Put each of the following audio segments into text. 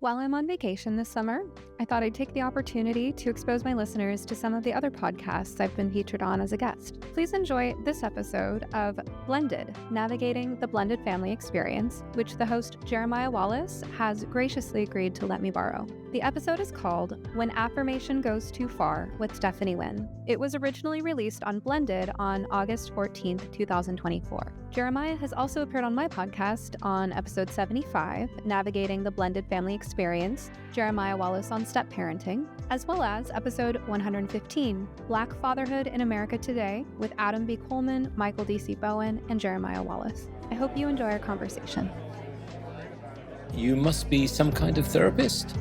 While I'm on vacation this summer, I thought I'd take the opportunity to expose my listeners to some of the other podcasts I've been featured on as a guest. Please enjoy this episode of Blended, Navigating the Blended Family Experience, which the host Jeremiah Wallace has graciously agreed to let me borrow. The episode is called When Affirmation Goes Too Far with Stephanie Winn. It was originally released on Blended on August 14th, 2024. Jeremiah has also appeared on my podcast on episode 75, Navigating the Blended Family Experience, Jeremiah Wallace on Step Parenting, as well as episode 115, Black Fatherhood in America Today, with Adam B Coleman, Michael DC Bowen, and Jeremiah Wallace. I hope you enjoy our conversation. You must be some kind of therapist.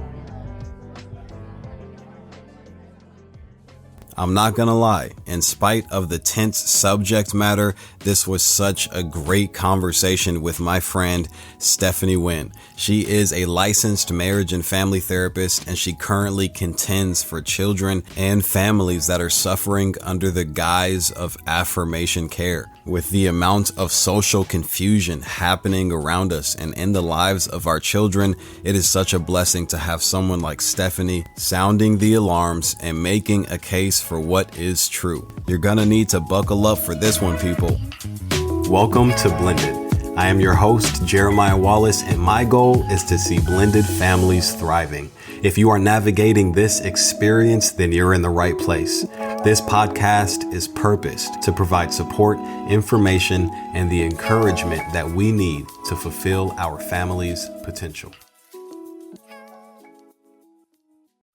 I'm not gonna lie, in spite of the tense subject matter, this was such a great conversation with my friend, Stephanie Winn. She is a licensed marriage and family therapist, and she currently contends for children and families that are suffering under the guise of affirmation care. With the amount of social confusion happening around us and in the lives of our children, it is such a blessing to have someone like Stephanie sounding the alarms and making a case for what is true. You're gonna need to buckle up for this one, people. Welcome to Blended. I am your host, Jeremiah Wallace, and my goal is to see blended families thriving. If you are navigating this experience, then you're in the right place. This podcast is purposed to provide support, information, and the encouragement that we need to fulfill our family's potential.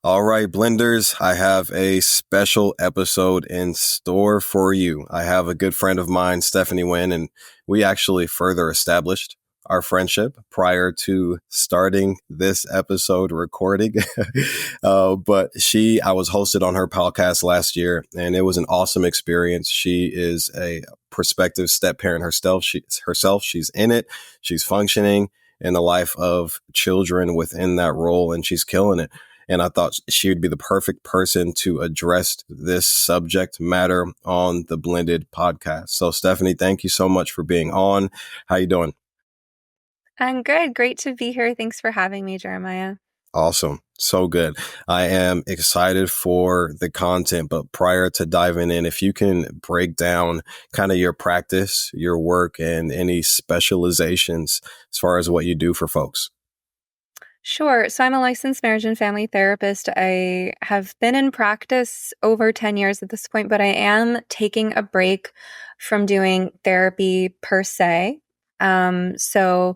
All right, Blenders, I have a special episode in store for you. I have a good friend of mine, Stephanie Winn, and we actually further established our friendship prior to starting this episode recording. I was hosted on her podcast last year, and it was an awesome experience. She is a prospective step parent herself. She's in it. She's functioning in the life of children within that role, and she's killing it. And I thought she would be the perfect person to address this subject matter on the Blended podcast. So, Stephanie, thank you so much for being on. How you doing? I'm good. Great to be here. Thanks for having me, Jeremiah. Awesome. So good. I am excited for the content, but prior to diving in, if you can break down kind of your practice, your work, and any specializations as far as what you do for folks. Sure. So I'm a licensed marriage and family therapist. I have been in practice over 10 years at this point, but I am taking a break from doing therapy per se. So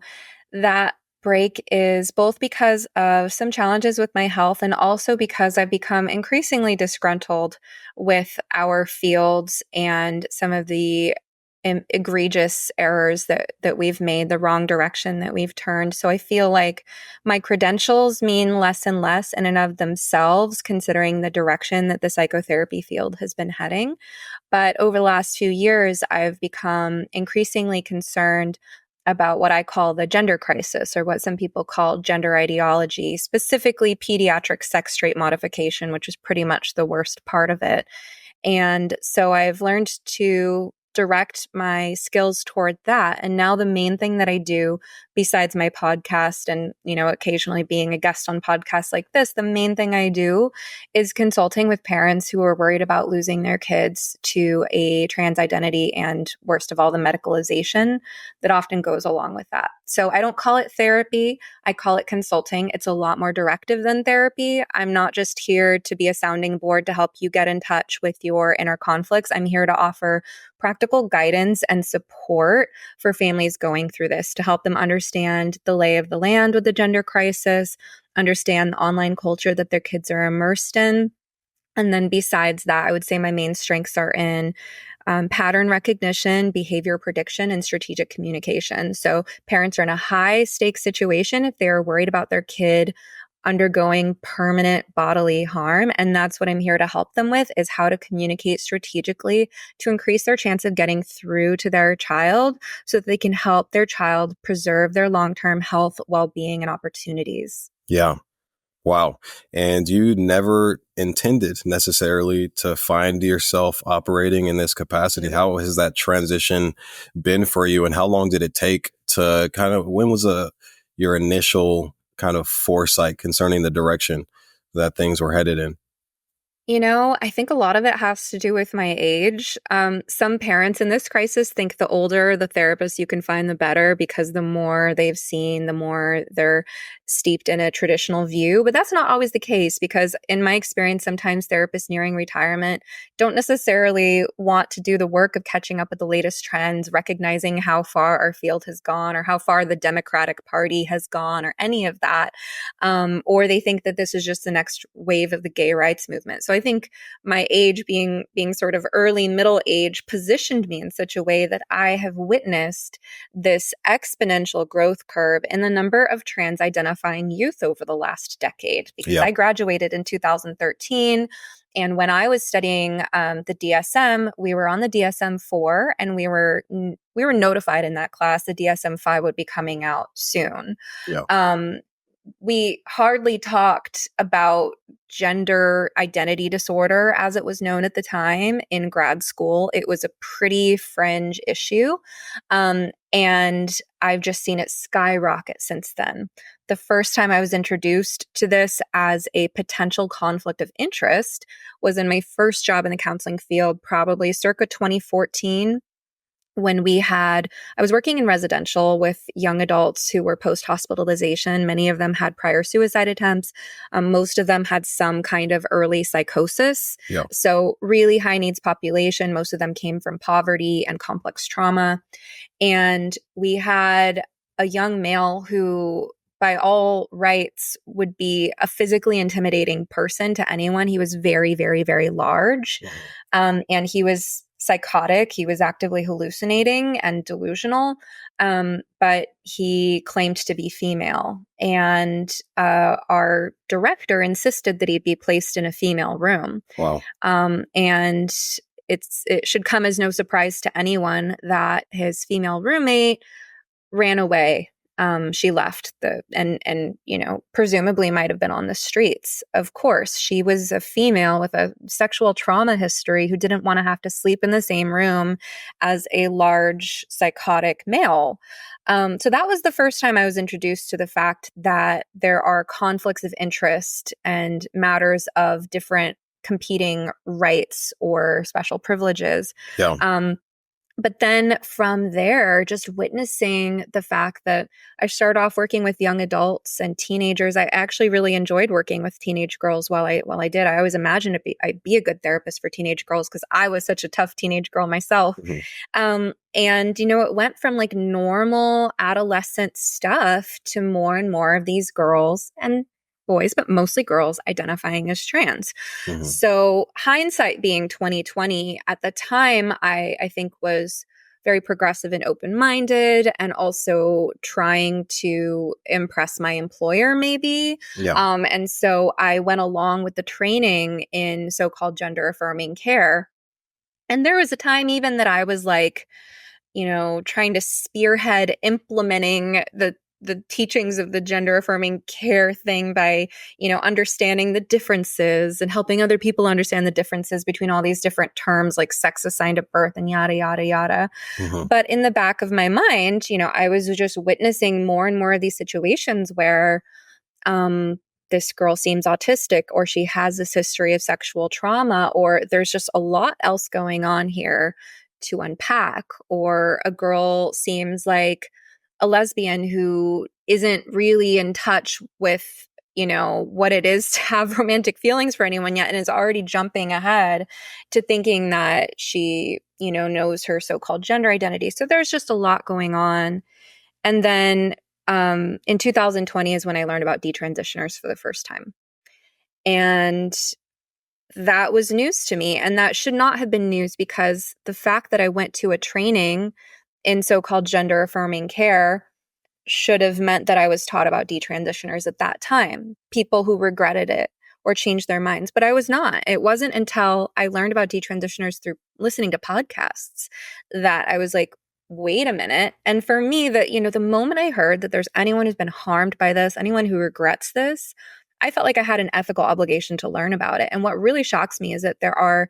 that break is both because of some challenges with my health and also because I've become increasingly disgruntled with our fields and some of the egregious errors that we've made, the wrong direction that we've turned. So I feel like my credentials mean less and less in and of themselves, considering the direction that the psychotherapy field has been heading. But over the last few years, I've become increasingly concerned about what I call the gender crisis, or what some people call gender ideology, specifically pediatric sex trait modification, which is pretty much the worst part of it. And so I've learned to direct my skills toward that. And now the main thing that I do, besides my podcast and, occasionally being a guest on podcasts like this, the main thing I do is consulting with parents who are worried about losing their kids to a trans identity and, worst of all, the medicalization that often goes along with that. So I don't call it therapy. I call it consulting. It's a lot more directive than therapy. I'm not just here to be a sounding board to help you get in touch with your inner conflicts. I'm here to offer practical guidance and support for families going through this, to help them understand the lay of the land with the gender crisis, understand the online culture that their kids are immersed in. And then besides that, I would say my main strengths are in pattern recognition, behavior prediction, and strategic communication. So parents are in a high stakes situation if they're worried about their kid undergoing permanent bodily harm. And that's what I'm here to help them with, is how to communicate strategically to increase their chance of getting through to their child so that they can help their child preserve their long-term health, well-being, and opportunities. Yeah. Wow. And you never intended necessarily to find yourself operating in this capacity. How has that transition been for you? And how long did it take to when was your initial kind of foresight concerning the direction that things were headed in? I think a lot of it has to do with my age. Some parents in this crisis think the older the therapist you can find, the better, because the more they've seen, the more they're steeped in a traditional view. But that's not always the case, because in my experience, sometimes therapists nearing retirement don't necessarily want to do the work of catching up with the latest trends, recognizing how far our field has gone or how far the Democratic Party has gone or any of that. Or they think that this is just the next wave of the gay rights movement. So I think my age being sort of early middle age positioned me in such a way that I have witnessed this exponential growth curve in the number of trans identifying youth over the last decade, because I graduated in 2013. And when I was studying the DSM, we were on the DSM-4, and we were notified in that class the DSM-5 would be coming out soon. We hardly talked about gender identity disorder, as it was known at the time, in grad school. It was a pretty fringe issue. And I've just seen it skyrocket since then. The first time I was introduced to this as a potential conflict of interest was in my first job in the counseling field, probably circa 2014. When I was working in residential with young adults who were post-hospitalization. Many of them had prior suicide attempts. Most of them had some kind of early psychosis. So really high needs population. Most of them came from poverty and complex trauma. And we had a young male who, by all rights, would be a physically intimidating person to anyone. He was very, very, very large. And he was psychotic. He was actively hallucinating and delusional, but he claimed to be female. And our director insisted that he be placed in a female room. Wow. And it should come as no surprise to anyone that his female roommate ran away. She left and presumably might have been on the streets. Of course, she was a female with a sexual trauma history who didn't want to have to sleep in the same room as a large psychotic male. So that was the first time I was introduced to the fact that there are conflicts of interest and matters of different competing rights or special privileges. But then from there, just witnessing the fact that I started off working with young adults and teenagers. I actually really enjoyed working with teenage girls while I did. I always imagined I'd be a good therapist for teenage girls because I was such a tough teenage girl myself. And, it went from like normal adolescent stuff to more and more of these girls and boys, but mostly girls identifying as trans. So hindsight being 2020, at the time, I think was very progressive and open-minded, and also trying to impress my employer maybe. And so I went along with the training in so-called gender-affirming care. And there was a time even that I was like, trying to spearhead implementing the teachings of the gender affirming care thing by, understanding the differences and helping other people understand the differences between all these different terms like sex assigned at birth and yada, yada, yada. But in the back of my mind, I was just witnessing more and more of these situations where this girl seems autistic, or she has this history of sexual trauma, or there's just a lot else going on here to unpack, or a girl seems like a lesbian who isn't really in touch with, what it is to have romantic feelings for anyone yet, and is already jumping ahead to thinking that she, knows her so-called gender identity. So there's just a lot going on. And then in 2020 is when I learned about detransitioners for the first time. And that was news to me. And that should not have been news, because the fact that I went to a training in so-called gender affirming care should have meant that I was taught about detransitioners at that time, people who regretted it or changed their minds. But I was not. It wasn't until I learned about detransitioners through listening to podcasts that I was like, wait a minute. And for me, the moment I heard that there's anyone who's been harmed by this, anyone who regrets this, I felt like I had an ethical obligation to learn about it. And what really shocks me is that there are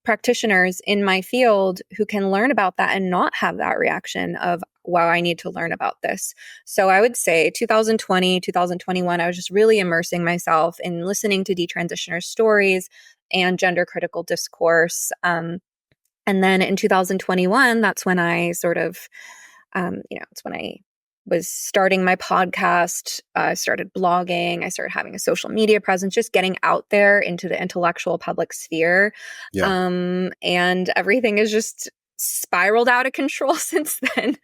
practitioners in my field who can learn about that and not have that reaction of, wow, I need to learn about this. So I would say 2020, 2021, I was just really immersing myself in listening to detransitioner stories and gender critical discourse. And then in 2021, that's when I sort of, it's when I was starting my podcast. I started blogging. I started having a social media presence, just getting out there into the intellectual public sphere. Yeah. And everything has just spiraled out of control since then,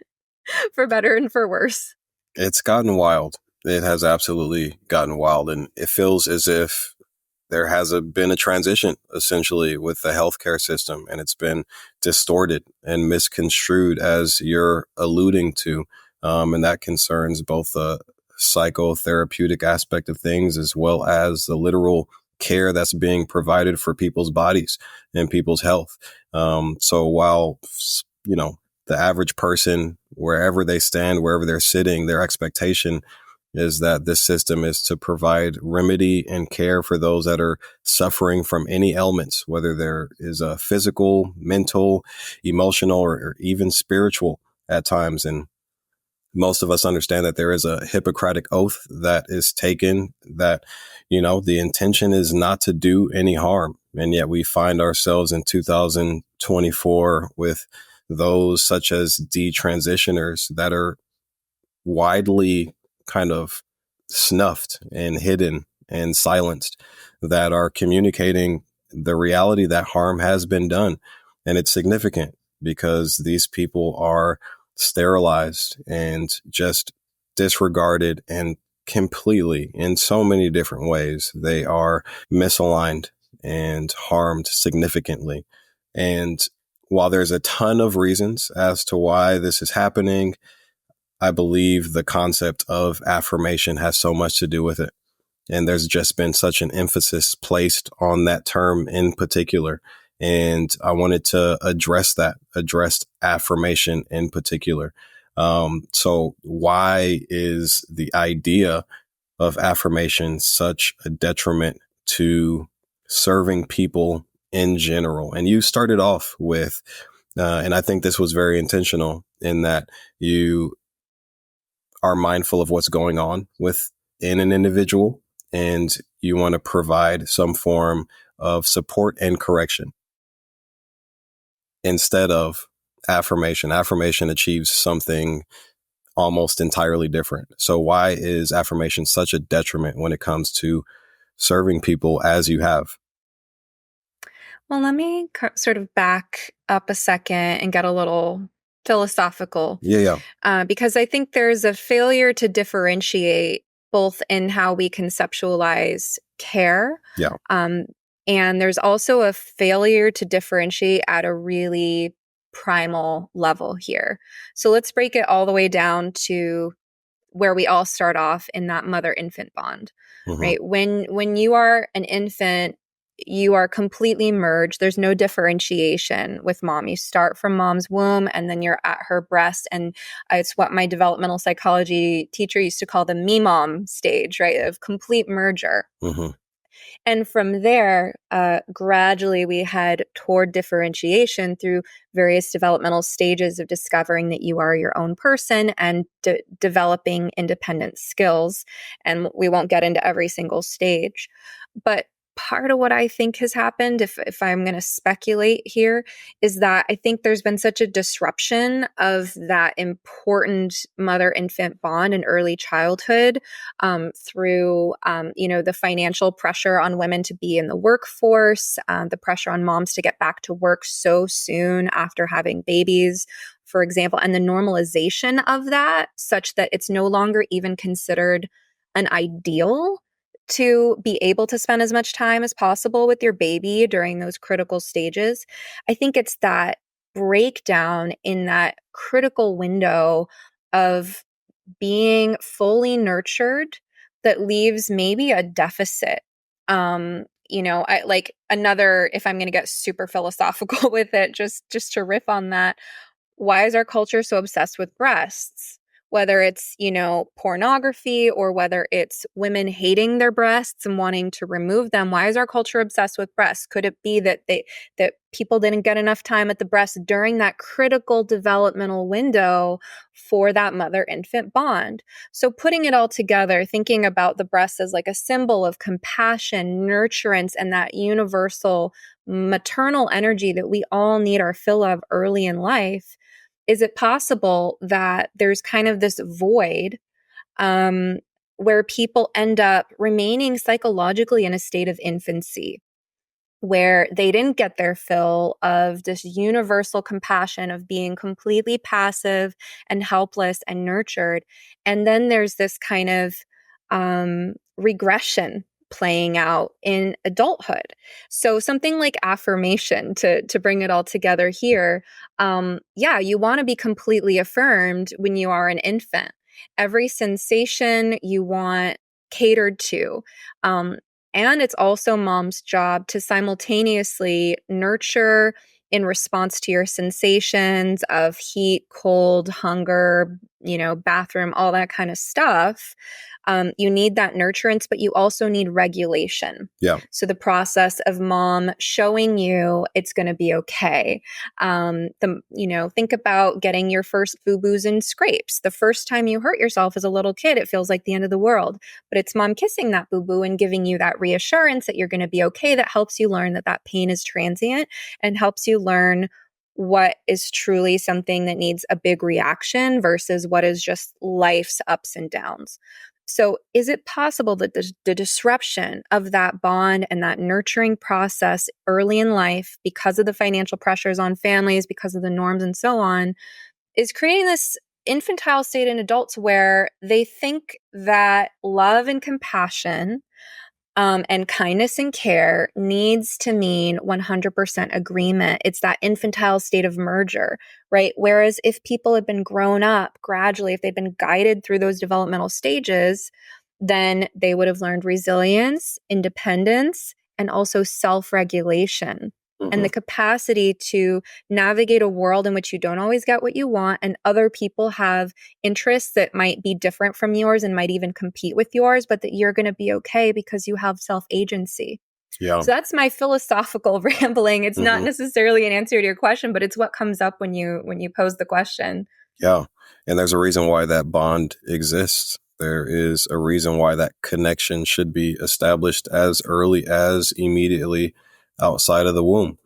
for better and for worse. It's gotten wild. It has absolutely gotten wild. And it feels as if there has been a transition essentially with the healthcare system, and it's been distorted and misconstrued, as you're alluding to. And that concerns both the psychotherapeutic aspect of things as well as the literal care that's being provided for people's bodies and people's health. So while, the average person, wherever they stand, wherever they're sitting, their expectation is that this system is to provide remedy and care for those that are suffering from any ailments, whether there is a physical, mental, emotional, or even spiritual at times. And most of us understand that there is a Hippocratic oath that is taken, that, the intention is not to do any harm. And yet we find ourselves in 2024 with those such as detransitioners that are widely kind of snuffed and hidden and silenced, that are communicating the reality that harm has been done. And it's significant because these people are sterilized and just disregarded, and completely, in so many different ways, they are misaligned and harmed significantly. And while there's a ton of reasons as to why this is happening, I believe the concept of affirmation has so much to do with it. And there's just been such an emphasis placed on that term in particular. And I wanted to address affirmation in particular. So why is the idea of affirmation such a detriment to serving people in general? And you started off with, and I think this was very intentional in that you are mindful of what's going on within an individual, and you want to provide some form of support and correction instead of affirmation. Affirmation achieves something almost entirely different. So why is affirmation such a detriment when it comes to serving people as you have? Well, let me sort of back up a second and get a little philosophical. Yeah. Because I think there's a failure to differentiate both in how we conceptualize care. Yeah. And there's also a failure to differentiate at a really primal level here. So let's break it all the way down to where we all start off in that mother-infant bond, right? When you are an infant, you are completely merged. There's no differentiation with mom. You start from mom's womb and then you're at her breast. And it's what my developmental psychology teacher used to call the me mom stage, right? Of complete merger. And from there, gradually we head toward differentiation through various developmental stages of discovering that you are your own person and developing independent skills. And we won't get into every single stage. But part of what I think has happened, if I'm going to speculate here, is that I think there's been such a disruption of that important mother-infant bond in early childhood through, the financial pressure on women to be in the workforce, the pressure on moms to get back to work so soon after having babies, for example, and the normalization of that such that it's no longer even considered an ideal to be able to spend as much time as possible with your baby during those critical stages. I think it's that breakdown in that critical window of being fully nurtured that leaves maybe a deficit. I like another, if I'm going to get super philosophical with it, just to riff on that, why is our culture so obsessed with breasts? whether it's, pornography or whether it's women hating their breasts and wanting to remove them. Why is our culture obsessed with breasts? Could it be that people didn't get enough time at the breast during that critical developmental window for that mother-infant bond? So putting it all together, thinking about the breast as like a symbol of compassion, nurturance, and that universal maternal energy that we all need our fill of early in life, is it possible that there's kind of this void where people end up remaining psychologically in a state of infancy, where they didn't get their fill of this universal compassion of being completely passive and helpless and nurtured? And then there's this kind of regression playing out in adulthood. So something like affirmation, to bring it all together here, you want to be completely affirmed when you are an infant. Every sensation you want catered to. And it's also mom's job to simultaneously nurture in response to your sensations of heat, cold, hunger, bathroom, all that kind of stuff. You need that nurturance, but you also need regulation. Yeah. So the process of mom showing you it's going to be okay. Think about getting your first boo-boos and scrapes. The first time you hurt yourself as a little kid, it feels like the end of the world. But it's mom kissing that boo-boo and giving you that reassurance that you're going to be okay, that helps you learn that pain is transient and helps you learn what is truly something that needs a big reaction versus what is just life's ups and downs. So is it possible that the disruption of that bond and that nurturing process early in life, because of the financial pressures on families, because of the norms and so on, is creating this infantile state in adults where they think that love and compassion and kindness and care needs to mean 100% agreement? It's that infantile state of merger, right? Whereas if people had been grown up gradually, if they'd been guided through those developmental stages, then they would have learned resilience, independence, and also self-regulation. And the capacity to navigate a world in which you don't always get what you want, and other people have interests that might be different from yours and might even compete with yours, but that you're going to be okay because you have self-agency. Yeah. So that's my philosophical rambling. It's not necessarily an answer to your question, but it's what comes up when you pose the question. Yeah. And there's a reason why that bond exists. There is a reason why that connection should be established as early as immediately outside of the womb,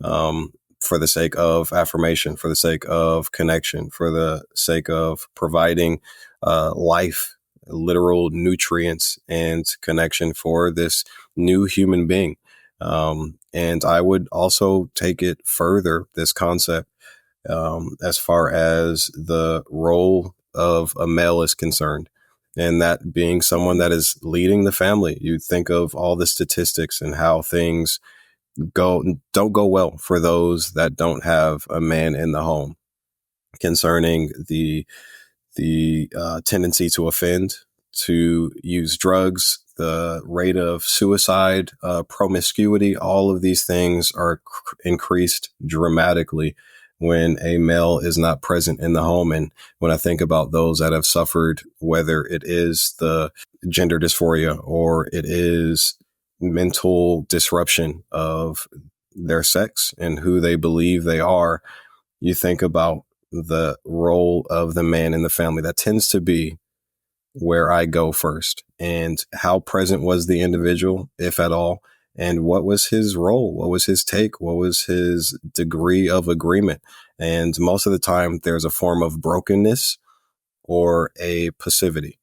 for the sake of affirmation, for the sake of connection, for the sake of providing life, literal nutrients and connection for this new human being. And I would also take it further, this concept, as far as the role of a male is concerned. And that being someone that is leading the family. You think of all the statistics and how things don't go well for those that don't have a man in the home, concerning the tendency to offend, to use drugs, the rate of suicide, promiscuity. All of these things are increased dramatically when a male is not present in the home. And when I think about those that have suffered, whether it is the gender dysphoria or it is mental disruption of their sex and who they believe they are, you think about the role of the man in the family. That tends to be where I go first. And how present was the individual, if at all? And what was his role? What was his take? What was his degree of agreement? And most of the time, there's a form of brokenness or a passivity.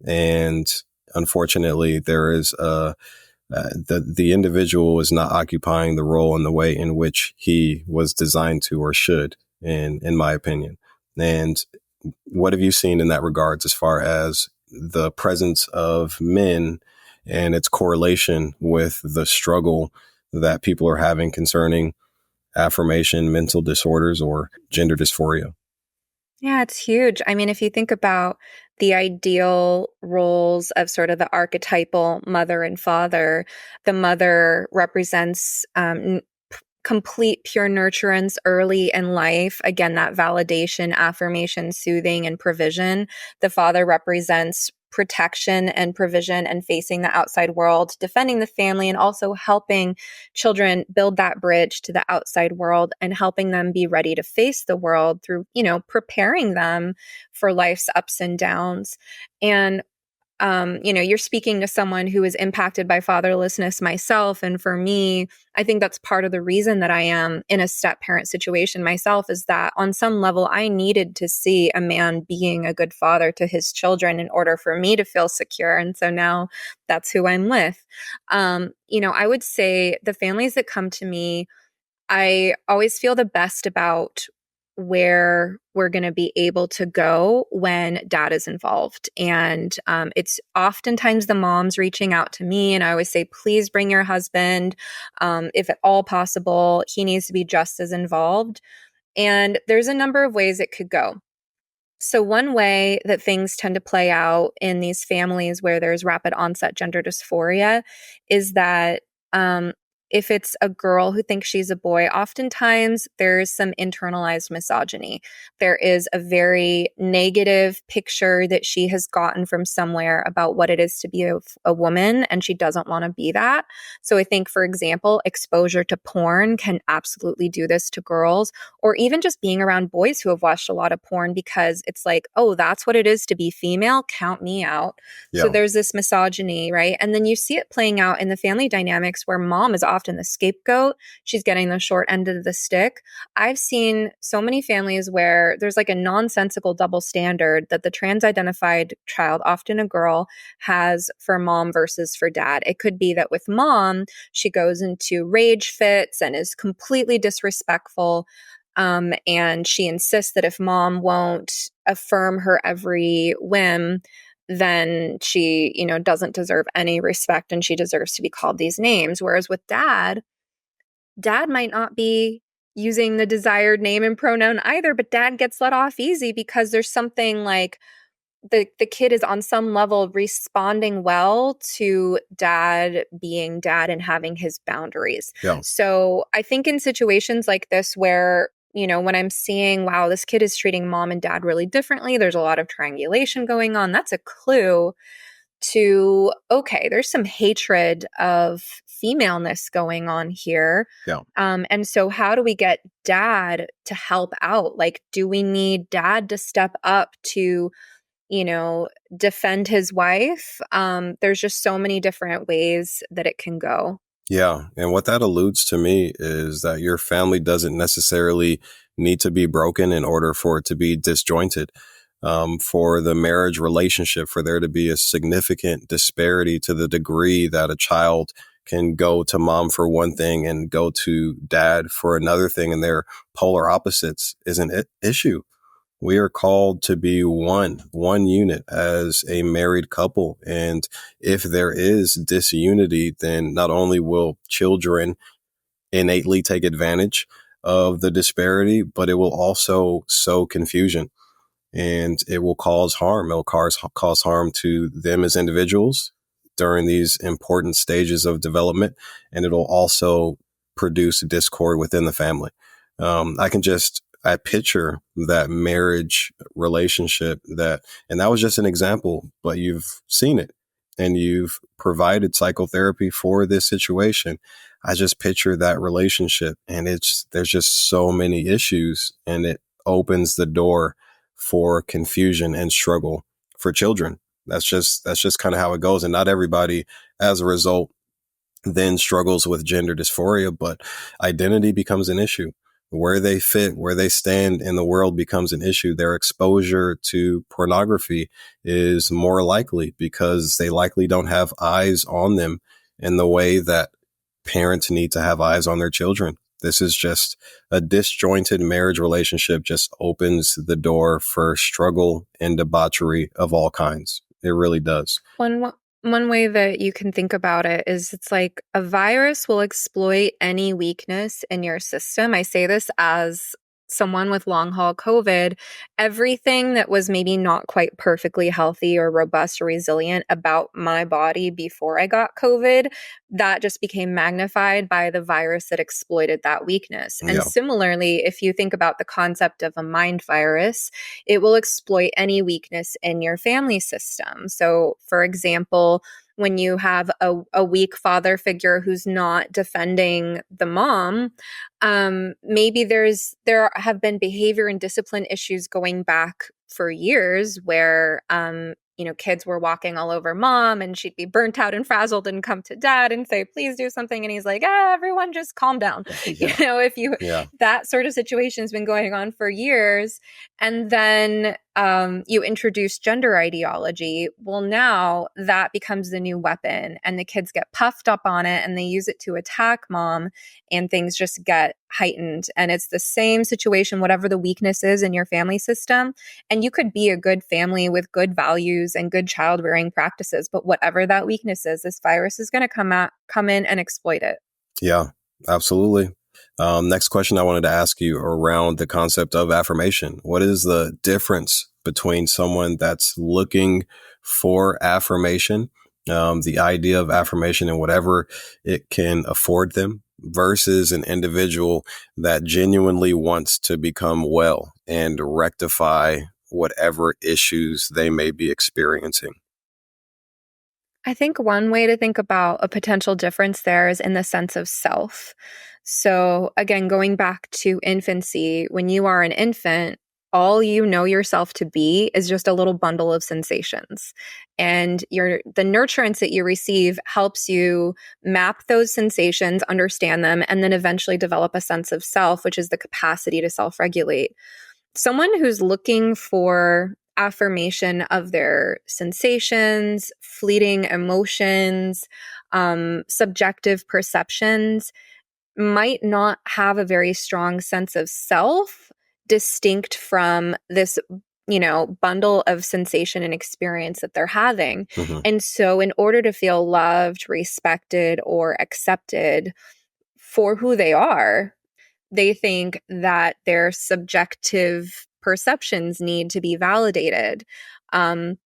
And unfortunately, there is the individual is not occupying the role in the way in which he was designed to or should, in my opinion. And what have you seen in that regards as far as the presence of men and its correlation with the struggle that people are having concerning affirmation, mental disorders, or gender dysphoria? Yeah, it's huge. I mean, if you think about the ideal roles of sort of the archetypal mother and father, the mother represents complete pure nurturance early in life. Again, that validation, affirmation, soothing, and provision. The father represents protection and provision and facing the outside world, defending the family, and also helping children build that bridge to the outside world and helping them be ready to face the world through, preparing them for life's ups and downs. And you're speaking to someone who is impacted by fatherlessness myself. And for me, I think that's part of the reason that I am in a step parent situation myself, is that on some level, I needed to see a man being a good father to his children in order for me to feel secure. And so now that's who I'm with. I would say the families that come to me, I always feel the best about where we're going to be able to go when dad is involved. And it's oftentimes the moms reaching out to me. And I always say, please bring your husband. If at all possible, he needs to be just as involved. And there's a number of ways it could go. So one way that things tend to play out in these families where there's rapid onset gender dysphoria is that if it's a girl who thinks she's a boy, oftentimes there's some internalized misogyny. There is a very negative picture that she has gotten from somewhere about what it is to be a woman, and she doesn't want to be that. So I think, for example, exposure to porn can absolutely do this to girls, or even just being around boys who have watched a lot of porn, because it's like, oh, that's what it is to be female. Count me out. Yeah. So there's this misogyny, right? And then you see it playing out in the family dynamics where mom is often the scapegoat. She's getting the short end of the stick. I've seen so many families where there's like a nonsensical double standard that the trans-identified child, often a girl, has for mom versus for dad. It could be that with mom, she goes into rage fits and is completely disrespectful. And she insists that if mom won't affirm her every whim, then she, doesn't deserve any respect and she deserves to be called these names. Whereas with dad might not be using the desired name and pronoun either, but dad gets let off easy because there's something like the kid is on some level responding well to dad being dad and having his boundaries. Yeah. So I think in situations like this where, when I'm seeing, wow, this kid is treating mom and dad really differently, there's a lot of triangulation going on, that's a clue to, okay, there's some hatred of femaleness going on here. Yeah. And so how do we get dad to help out? Like, do we need dad to step up to, defend his wife? There's just so many different ways that it can go. Yeah. And what that alludes to me is that your family doesn't necessarily need to be broken in order for it to be disjointed. For the marriage relationship, for there to be a significant disparity to the degree that a child can go to mom for one thing and go to dad for another thing, and they're polar opposites, is an issue. We are called to be one unit as a married couple. And if there is disunity, then not only will children innately take advantage of the disparity, but it will also sow confusion and it will cause harm. It will cause harm to them as individuals during these important stages of development. And it'll also produce discord within the family. I picture that marriage relationship and that was just an example, but you've seen it and you've provided psychotherapy for this situation. I just picture that relationship and there's just so many issues, and it opens the door for confusion and struggle for children. That's just kind of how it goes. And not everybody, as a result, then struggles with gender dysphoria, but identity becomes an issue. Where they fit, where they stand in the world becomes an issue. Their exposure to pornography is more likely because they likely don't have eyes on them in the way that parents need to have eyes on their children. This is just a disjointed marriage relationship, just opens the door for struggle and debauchery of all kinds. It really does. One way that you can think about it is it's like a virus will exploit any weakness in your system. I say this as someone with long haul COVID, everything that was maybe not quite perfectly healthy or robust or resilient about my body before I got COVID, that just became magnified by the virus that exploited that weakness. And Yeah. similarly, if you think about the concept of a mind virus, it will exploit any weakness in your family system. So, for example, when you have a weak father figure who's not defending the mom, maybe there have been behavior and discipline issues going back for years where kids were walking all over mom and she'd be burnt out and frazzled and come to dad and say, please do something. And he's like, everyone just calm down. Yeah. If you, Yeah. that sort of situation has been going on for years. And then you introduce gender ideology. Well, now that becomes the new weapon and the kids get puffed up on it and they use it to attack mom and things just get heightened. And it's the same situation, whatever the weakness is in your family system. And you could be a good family with good values and good child rearing practices, but whatever that weakness is, this virus is going to come in and exploit it. Yeah, absolutely. Next question I wanted to ask you around the concept of affirmation. What is the difference between someone that's looking for affirmation, the idea of affirmation and whatever it can afford them, versus an individual that genuinely wants to become well and rectify whatever issues they may be experiencing? I think one way to think about a potential difference there is in the sense of self. So again, going back to infancy, when you are an infant, all you know yourself to be is just a little bundle of sensations. And the nurturance that you receive helps you map those sensations, understand them, and then eventually develop a sense of self, which is the capacity to self-regulate. Someone who's looking for affirmation of their sensations, fleeting emotions, subjective perceptions might not have a very strong sense of self distinct from this bundle of sensation and experience that they're having. Mm-hmm. And so in order to feel loved, respected, or accepted for who they are, they think that their subjective perceptions need to be validated. Again,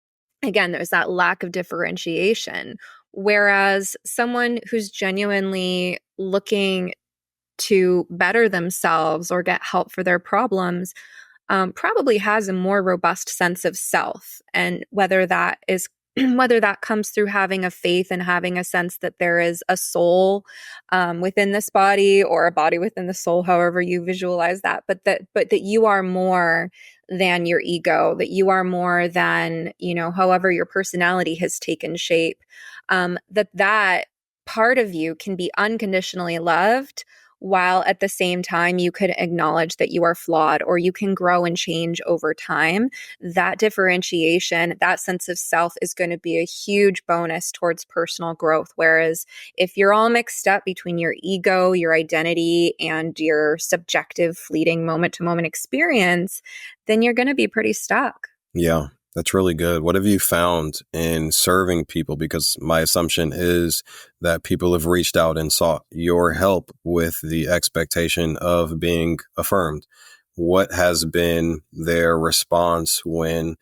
there's that lack of differentiation. Whereas someone who's genuinely looking to better themselves or get help for their problems probably has a more robust sense of self. And whether that comes through having a faith and having a sense that there is a soul within this body or a body within the soul, however you visualize that, but that you are more than your ego, that you are more than, however your personality has taken shape, that part of you can be unconditionally loved, while at the same time you could acknowledge that you are flawed or you can grow and change over time. That differentiation, that sense of self is going to be a huge bonus towards personal growth. Whereas if you're all mixed up between your ego, your identity, and your subjective, fleeting moment-to-moment experience, then you're going to be pretty stuck. Yeah. That's really good. What have you found in serving people? Because my assumption is that people have reached out and sought your help with the expectation of being affirmed. What has been their response when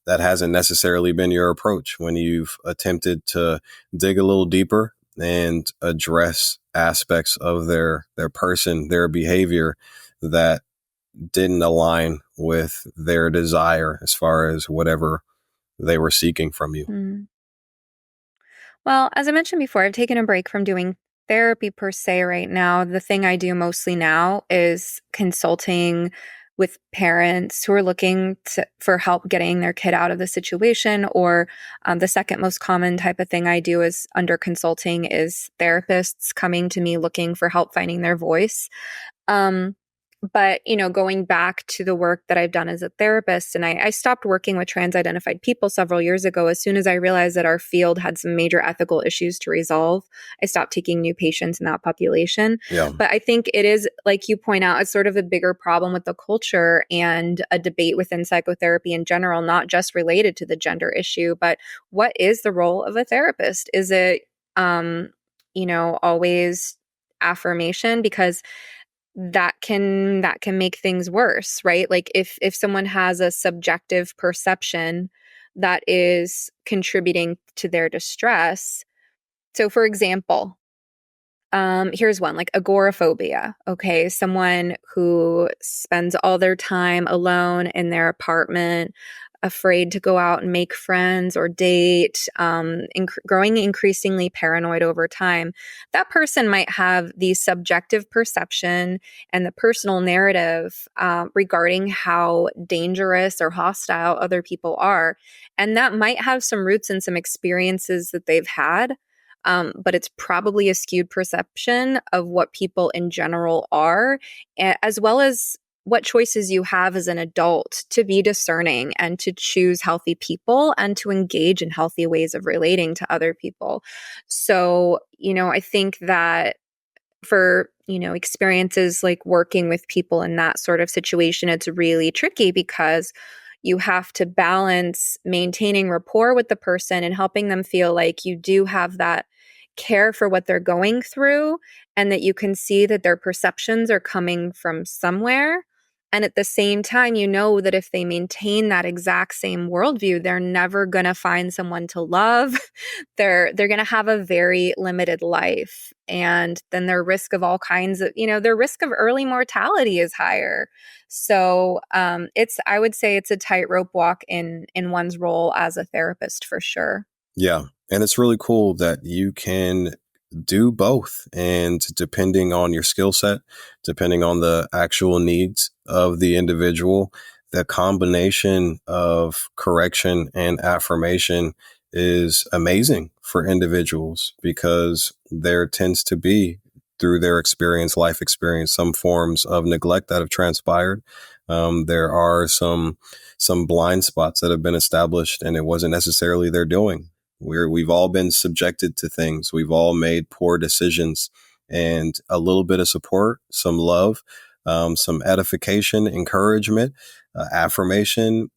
that hasn't necessarily been your approach, when you've attempted to dig a little deeper and address aspects of their person, their behavior that didn't align with their desire as far as whatever they were seeking from you? Well, as I mentioned before, I've taken a break from doing therapy per se right now. The thing I do mostly now is consulting with parents who are looking for help getting their kid out of the situation. Or the second most common type of thing I do is under consulting is therapists coming to me looking for help finding their voice. But, going back to the work that I've done as a therapist, and I stopped working with trans-identified people several years ago. As soon as I realized that our field had some major ethical issues to resolve, I stopped taking new patients in that population. Yeah. But I think it is, like you point out, it's sort of a bigger problem with the culture and a debate within psychotherapy in general, not just related to the gender issue, but what is the role of a therapist? Is it, always affirmation? Because that can make things worse, right? Like if someone has a subjective perception that is contributing to their distress. So for example, here's one, like agoraphobia. Okay. Someone who spends all their time alone in their apartment, afraid to go out and make friends or date, growing increasingly paranoid over time. That person might have the subjective perception and the personal narrative regarding how dangerous or hostile other people are. And that might have some roots in some experiences that they've had, but it's probably a skewed perception of what people in general are, as well as what choices you have as an adult to be discerning and to choose healthy people and to engage in healthy ways of relating to other people. So, I think that for, experiences like working with people in that sort of situation, it's really tricky because you have to balance maintaining rapport with the person and helping them feel like you do have that care for what they're going through and that you can see that their perceptions are coming from somewhere. And at the same time, that if they maintain that exact same worldview, they're never going to find someone to love. They're going to have a very limited life. And then their risk of all kinds of, their risk of early mortality is higher. So I would say it's a tightrope walk in one's role as a therapist for sure. Yeah. And it's really cool that you can do both. And depending on your skill set, depending on the actual needs of the individual, the combination of correction and affirmation is amazing for individuals because there tends to be, through their experience, life experience, some forms of neglect that have transpired. There are some blind spots that have been established, and it wasn't necessarily their doing. We've all been subjected to things. We've all made poor decisions, and a little bit of support, some love, some edification, encouragement, affirmation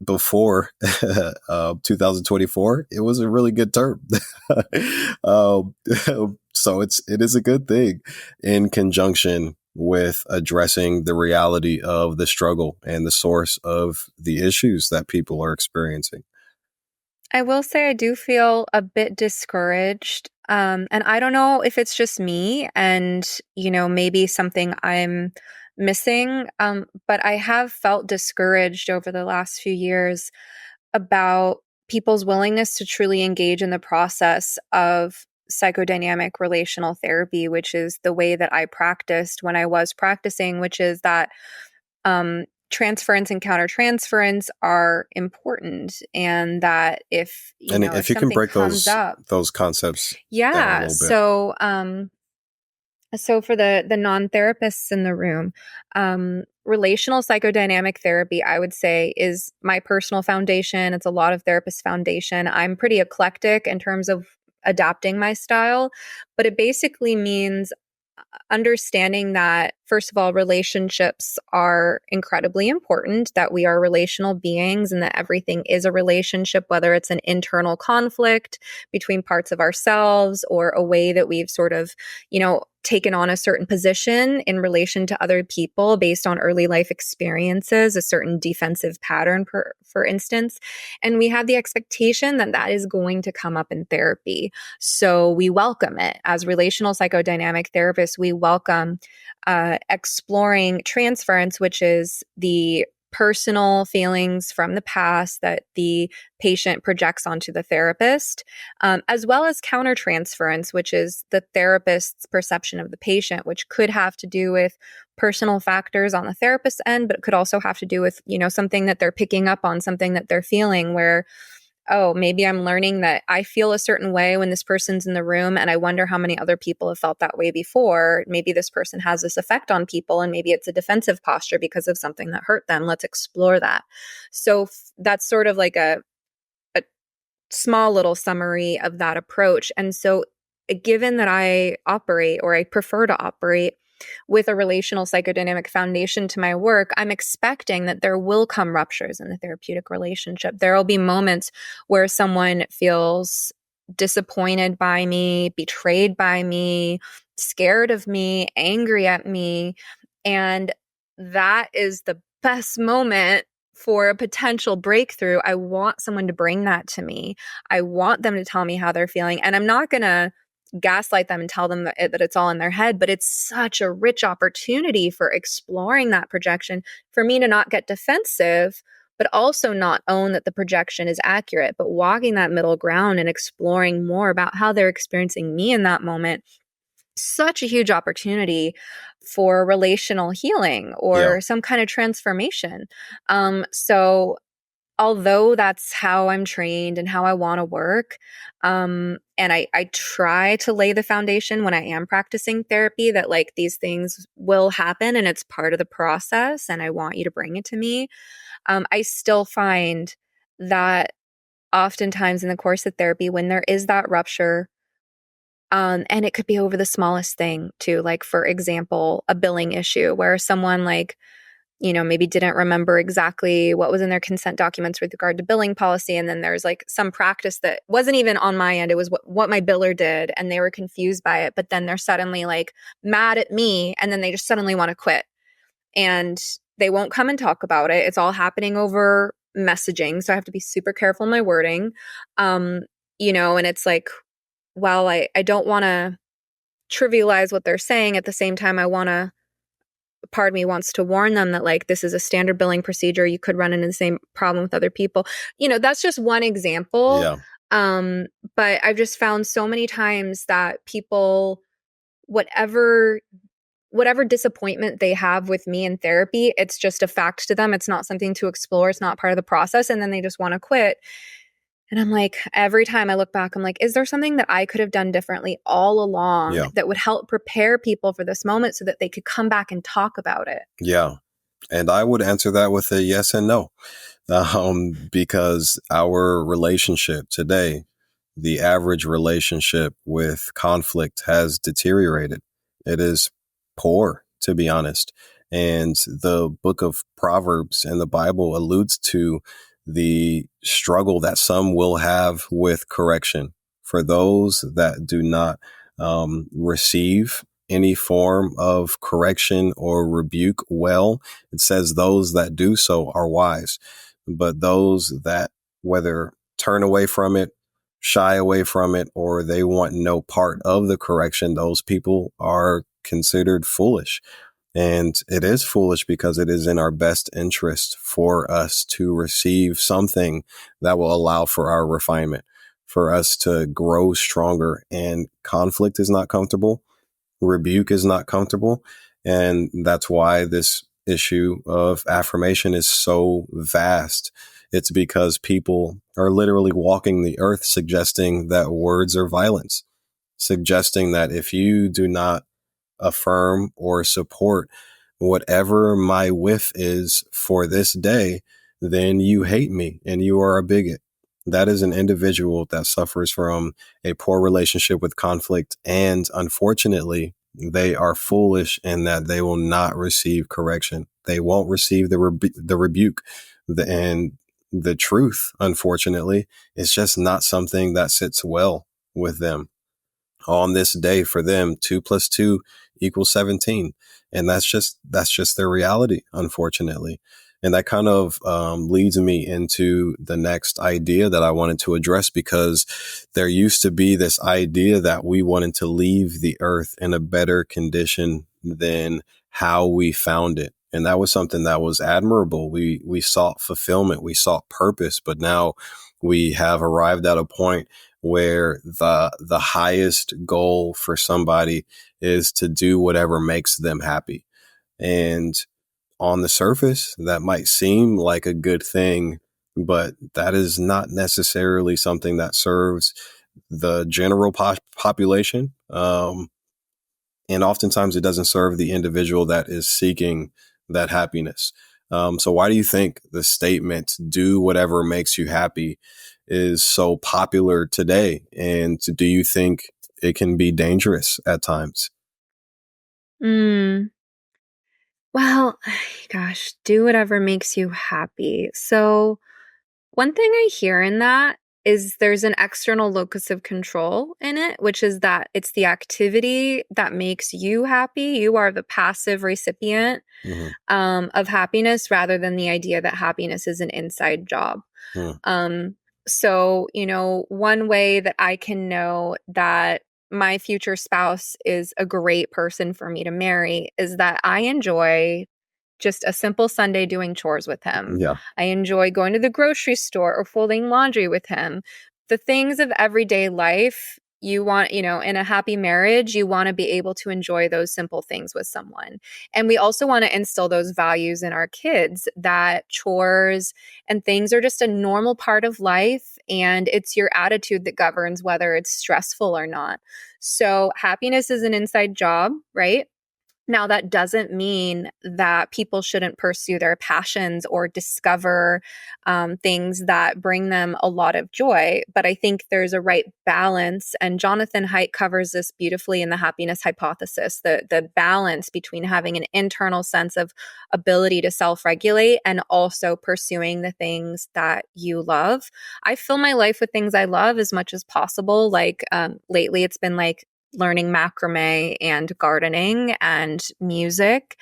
before 2024, it was a really good term. um, so it is a good thing in conjunction with addressing the reality of the struggle and the source of the issues that people are experiencing. I will say I do feel a bit discouraged. And I don't know if it's just me and, maybe something I'm missing. But I have felt discouraged over the last few years about people's willingness to truly engage in the process of psychodynamic relational therapy, which is the way that I practiced when I was practicing, which is that transference and countertransference are important, and that if if you can break those concepts down a little bit. So for the non-therapists in the room, relational psychodynamic therapy, I would say, is my personal foundation. It's a lot of therapists' foundation. I'm pretty eclectic in terms of adapting my style, but it basically means understanding that, first of all, relationships are incredibly important, that we are relational beings and that everything is a relationship, whether it's an internal conflict between parts of ourselves or a way that we've sort of, taken on a certain position in relation to other people based on early life experiences, a certain defensive pattern, for instance. And we have the expectation that that is going to come up in therapy. So we welcome it. As relational psychodynamic therapists, we welcome exploring transference, which is the personal feelings from the past that the patient projects onto the therapist, as well as countertransference, which is the therapist's perception of the patient, which could have to do with personal factors on the therapist's end, but it could also have to do with, something that they're picking up on, something that they're feeling where, oh, maybe I'm learning that I feel a certain way when this person's in the room, and I wonder how many other people have felt that way before. Maybe this person has this effect on people, and maybe it's a defensive posture because of something that hurt them. Let's explore that. So that's sort of like a small little summary of that approach. And so given that I operate, or I prefer to operate, with a relational psychodynamic foundation to my work, I'm expecting that there will come ruptures in the therapeutic relationship. There will be moments where someone feels disappointed by me, betrayed by me, scared of me, angry at me. And that is the best moment for a potential breakthrough. I want someone to bring that to me. I want them to tell me how they're feeling. And I'm not going to gaslight them and tell them that it's all in their head, but it's such a rich opportunity for exploring that projection, for me to not get defensive, but also not own that the projection is accurate, but walking that middle ground and exploring more about how they're experiencing me in that moment. Such a huge opportunity for relational healing Yeah. or some kind of transformation. So although that's how I'm trained and how I want to work, and I try to lay the foundation when I am practicing therapy that like these things will happen and it's part of the process and I want you to bring it to me. I still find that oftentimes in the course of therapy, when there is that rupture, and it could be over the smallest thing too, like for example, a billing issue where someone like, maybe didn't remember exactly what was in their consent documents with regard to billing policy. And then there's like some practice that wasn't even on my end. It was what my biller did. And they were confused by it. But then they're suddenly like mad at me. And then they just suddenly want to quit. And they won't come and talk about it. It's all happening over messaging. So I have to be super careful in my wording. And it's like, while I don't want to trivialize what they're saying, at the same time, part of me wants to warn them that like this is a standard billing procedure. You could run into the same problem with other people. That's just one example. Yeah. But I've just found so many times that people, whatever disappointment they have with me in therapy, it's just a fact to them. It's not something to explore. It's not part of the process. And then they just want to quit. And I'm like, every time I look back, I'm like, is there something that I could have done differently all along Yeah. that would help prepare people for this moment so that they could come back and talk about it? Yeah. And I would answer that with a yes and no. Because our relationship today, the average relationship with conflict has deteriorated. It is poor, to be honest. And the book of Proverbs in the Bible alludes to the struggle that some will have with correction. For those that do not receive any form of correction or rebuke well, it says those that do so are wise. But those that whether turn away from it, shy away from it, or they want no part of the correction, those people are considered foolish. And it is foolish because it is in our best interest for us to receive something that will allow for our refinement, for us to grow stronger. And conflict is not comfortable. Rebuke is not comfortable. And that's why this issue of affirmation is so vast. It's because people are literally walking the earth suggesting that words are violence, suggesting that if you do not affirm or support whatever my whiff is for this day, then you hate me and you are a bigot. That is an individual that suffers from a poor relationship with conflict. And unfortunately, they are foolish in that they will not receive correction. They won't receive the rebuke. And the truth, unfortunately, is just not something that sits well with them. On this day for them, 2+2 = 17. And that's just their reality, unfortunately. And that kind of leads me into the next idea that I wanted to address, because there used to be this idea that we wanted to leave the earth in a better condition than how we found it. And that was something that was admirable. We sought fulfillment, we sought purpose, but now we have arrived at a point where the highest goal for somebody is to do whatever makes them happy. And on the surface, that might seem like a good thing, but that is not necessarily something that serves the general population. And oftentimes it doesn't serve the individual that is seeking that happiness. So why do you think the statement, do whatever makes you happy, is so popular today? And do you think it can be dangerous at times? Mm. Well, gosh, do whatever makes you happy. So one thing I hear in that is there's an external locus of control in it, which is that it's the activity that makes you happy. You are the passive recipient of happiness rather than the idea that happiness is an inside job. So, one way that I can know that my future spouse is a great person for me to marry is that I enjoy just a simple Sunday doing chores with him. Yeah. I enjoy going to the grocery store or folding laundry with him. The things of everyday life you want, in a happy marriage, you want to be able to enjoy those simple things with someone. And we also want to instill those values in our kids that chores and things are just a normal part of life. And it's your attitude that governs whether it's stressful or not. So happiness is an inside job, right? Now, that doesn't mean that people shouldn't pursue their passions or discover things that bring them a lot of joy. But I think there's a right balance. And Jonathan Haidt covers this beautifully in the happiness hypothesis, the balance between having an internal sense of ability to self-regulate and also pursuing the things that you love. I fill my life with things I love as much as possible. Like lately, it's been like learning macrame and gardening and music.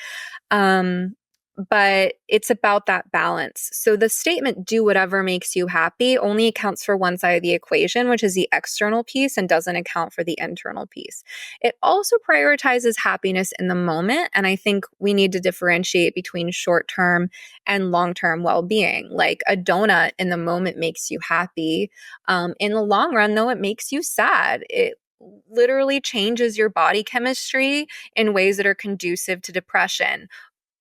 But it's about that balance. So the statement, do whatever makes you happy, only accounts for one side of the equation, which is the external piece, and doesn't account for the internal piece. It also prioritizes happiness in the moment. And I think we need to differentiate between short-term and long-term well-being. Like a donut in the moment makes you happy. In the long run, though, it makes you sad. It literally changes your body chemistry in ways that are conducive to depression.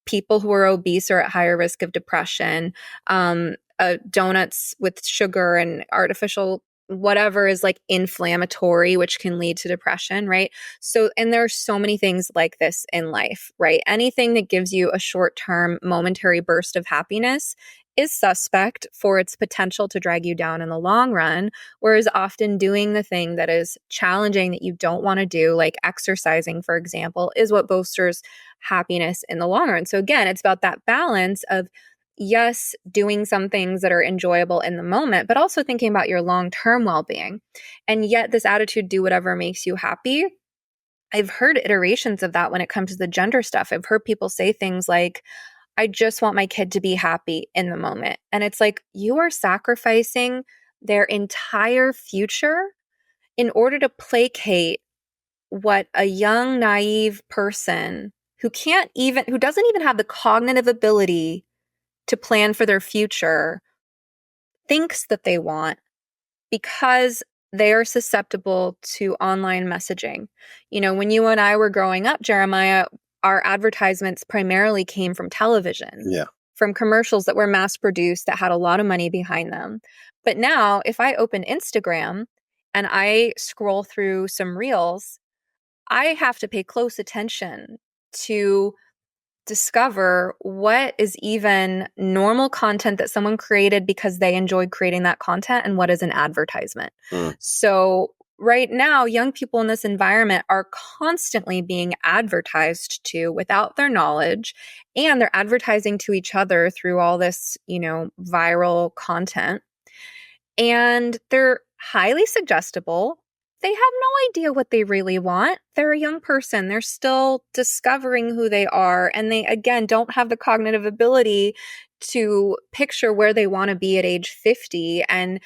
People who are obese are at higher risk of depression. Donuts with sugar and artificial whatever is like inflammatory, which can lead to depression, right? So, and there are so many things like this in life, right? Anything that gives you a short-term momentary burst of happiness is suspect for its potential to drag you down in the long run, whereas often doing the thing that is challenging that you don't want to do, like exercising, for example, is what bolsters happiness in the long run. So again, it's about that balance of, yes, doing some things that are enjoyable in the moment, but also thinking about your long-term well-being. And yet this attitude, do whatever makes you happy, I've heard iterations of that when it comes to the gender stuff. I've heard people say things like, I just want my kid to be happy in the moment. And it's like, you are sacrificing their entire future in order to placate what a young, naive person who doesn't even have the cognitive ability to plan for their future thinks that they want, because they are susceptible to online messaging. When you and I were growing up, Jeremiah, our advertisements primarily came from television, from commercials that were mass produced that had a lot of money behind them. But now if I open Instagram and I scroll through some reels, I have to pay close attention to discover what is even normal content that someone created because they enjoyed creating that content and what is an advertisement. So right now, young people in this environment are constantly being advertised to without their knowledge, and they're advertising to each other through all this, viral content. And they're highly suggestible. They have no idea what they really want. They're a young person. They're still discovering who they are. And they, again, don't have the cognitive ability to picture where they want to be at age 50 and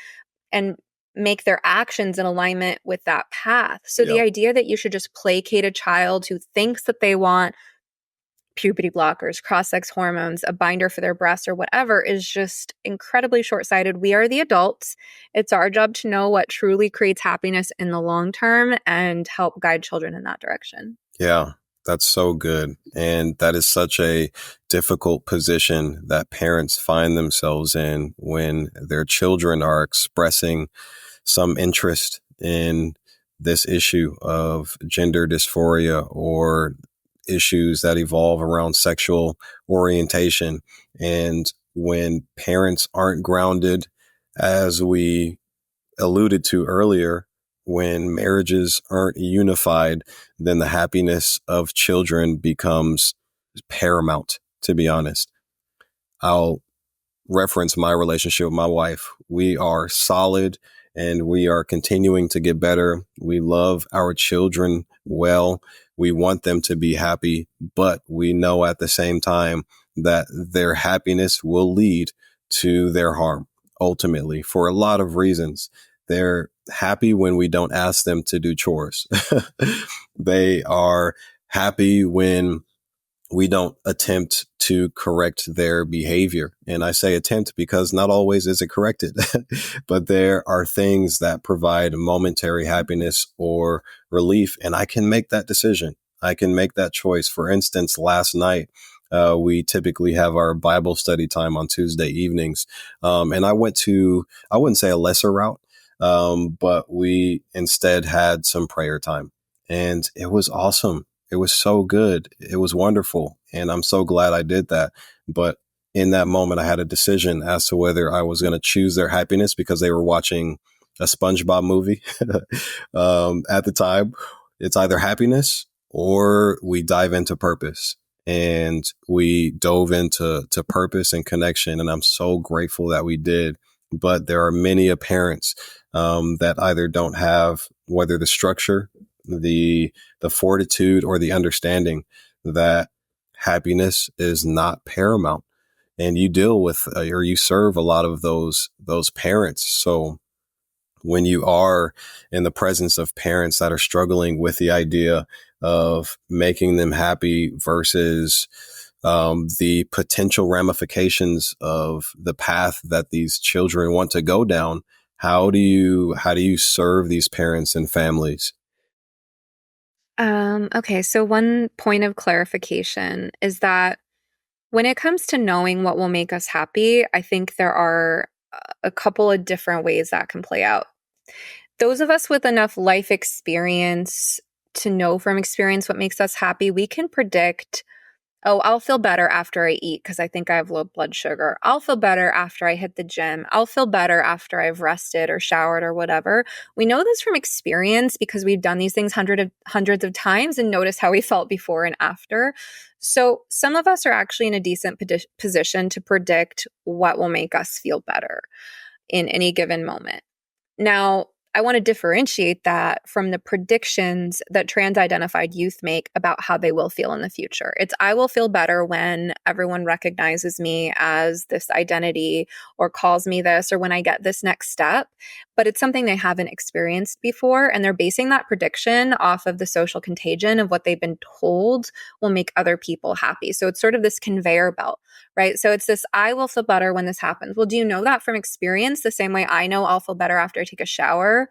make their actions in alignment with that path. So the idea that you should just placate a child who thinks that they want puberty blockers, cross-sex hormones, a binder for their breasts or whatever is just incredibly short-sighted. We are the adults. It's our job to know what truly creates happiness in the long term and help guide children in that direction. Yeah, that's so good. And that is such a difficult position that parents find themselves in when their children are expressing some interest in this issue of gender dysphoria or issues that evolve around sexual orientation. And when parents aren't grounded, as we alluded to earlier, when marriages aren't unified, then the happiness of children becomes paramount, to be honest. I'll reference my relationship with my wife. We are solid and we are continuing to get better. We love our children well. We want them to be happy, but we know at the same time that their happiness will lead to their harm ultimately for a lot of reasons. They're happy when we don't ask them to do chores. They are happy when we don't attempt to correct their behavior. And I say attempt because not always is it corrected, but there are things that provide momentary happiness or relief. And I can make that decision. I can make that choice. For instance, last night, we typically have our Bible study time on Tuesday evenings. And I wouldn't say a lesser route, but we instead had some prayer time, and it was awesome. It was so good. It was wonderful. And I'm so glad I did that. But in that moment, I had a decision as to whether I was going to choose their happiness because they were watching a SpongeBob movie at the time. It's either happiness or we dive into purpose. And we dove into purpose and connection. And I'm so grateful that we did. But there are many parents that either don't have whether the structure, the fortitude, or the understanding that happiness is not paramount. And you deal with or you serve a lot of those parents. So when you are in the presence of parents that are struggling with the idea of making them happy versus the potential ramifications of the path that these children want to go down, how do you serve these parents and families? Okay, so one point of clarification is that when it comes to knowing what will make us happy, I think there are a couple of different ways that can play out. Those of us with enough life experience to know from experience what makes us happy, we can predict, oh, I'll feel better after I eat because I think I have low blood sugar. I'll feel better after I hit the gym. I'll feel better after I've rested or showered or whatever. We know this from experience because we've done these things hundreds of times and noticed how we felt before and after. So some of us are actually in a decent position to predict what will make us feel better in any given moment. Now, I want to differentiate that from the predictions that trans-identified youth make about how they will feel in the future. It's, I will feel better when everyone recognizes me as this identity or calls me this, or when I get this next step. But it's something they haven't experienced before. And they're basing that prediction off of the social contagion of what they've been told will make other people happy. So it's sort of this conveyor belt, right? So it's this, I will feel better when this happens. Well, do you know that from experience the same way I know I'll feel better after I take a shower?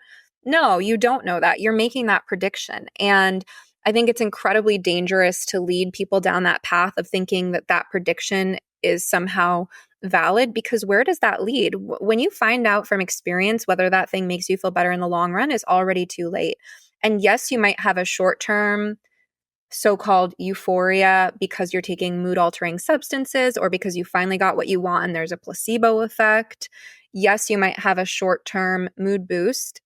No, you don't know that. You're making that prediction. And I think it's incredibly dangerous to lead people down that path of thinking that that prediction is somehow valid, because where does that lead? When you find out from experience whether that thing makes you feel better in the long run, is already too late. And yes, you might have a short-term so-called euphoria because you're taking mood-altering substances or because you finally got what you want and there's a placebo effect. Yes, you might have a short-term mood boost.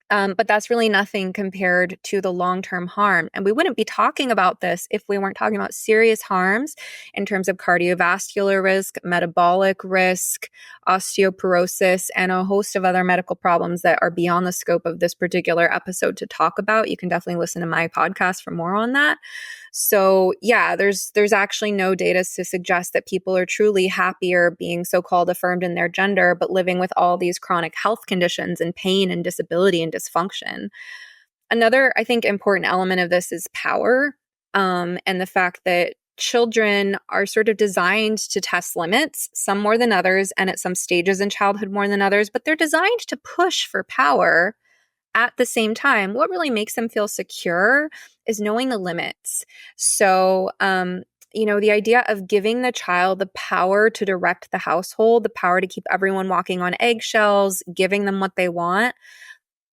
But that's really nothing compared to the long-term harm. And we wouldn't be talking about this if we weren't talking about serious harms in terms of cardiovascular risk, metabolic risk, osteoporosis, and a host of other medical problems that are beyond the scope of this particular episode to talk about. You can definitely listen to my podcast for more on that. So yeah, there's actually no data to suggest that people are truly happier being so-called affirmed in their gender, but living with all these chronic health conditions and pain and disability and dysfunction. Another, I think, important element of this is power, and the fact that children are sort of designed to test limits, some more than others, and at some stages in childhood more than others, but they're designed to push for power. At the same time, what really makes them feel secure is knowing the limits. So, the idea of giving the child the power to direct the household, the power to keep everyone walking on eggshells, giving them what they want,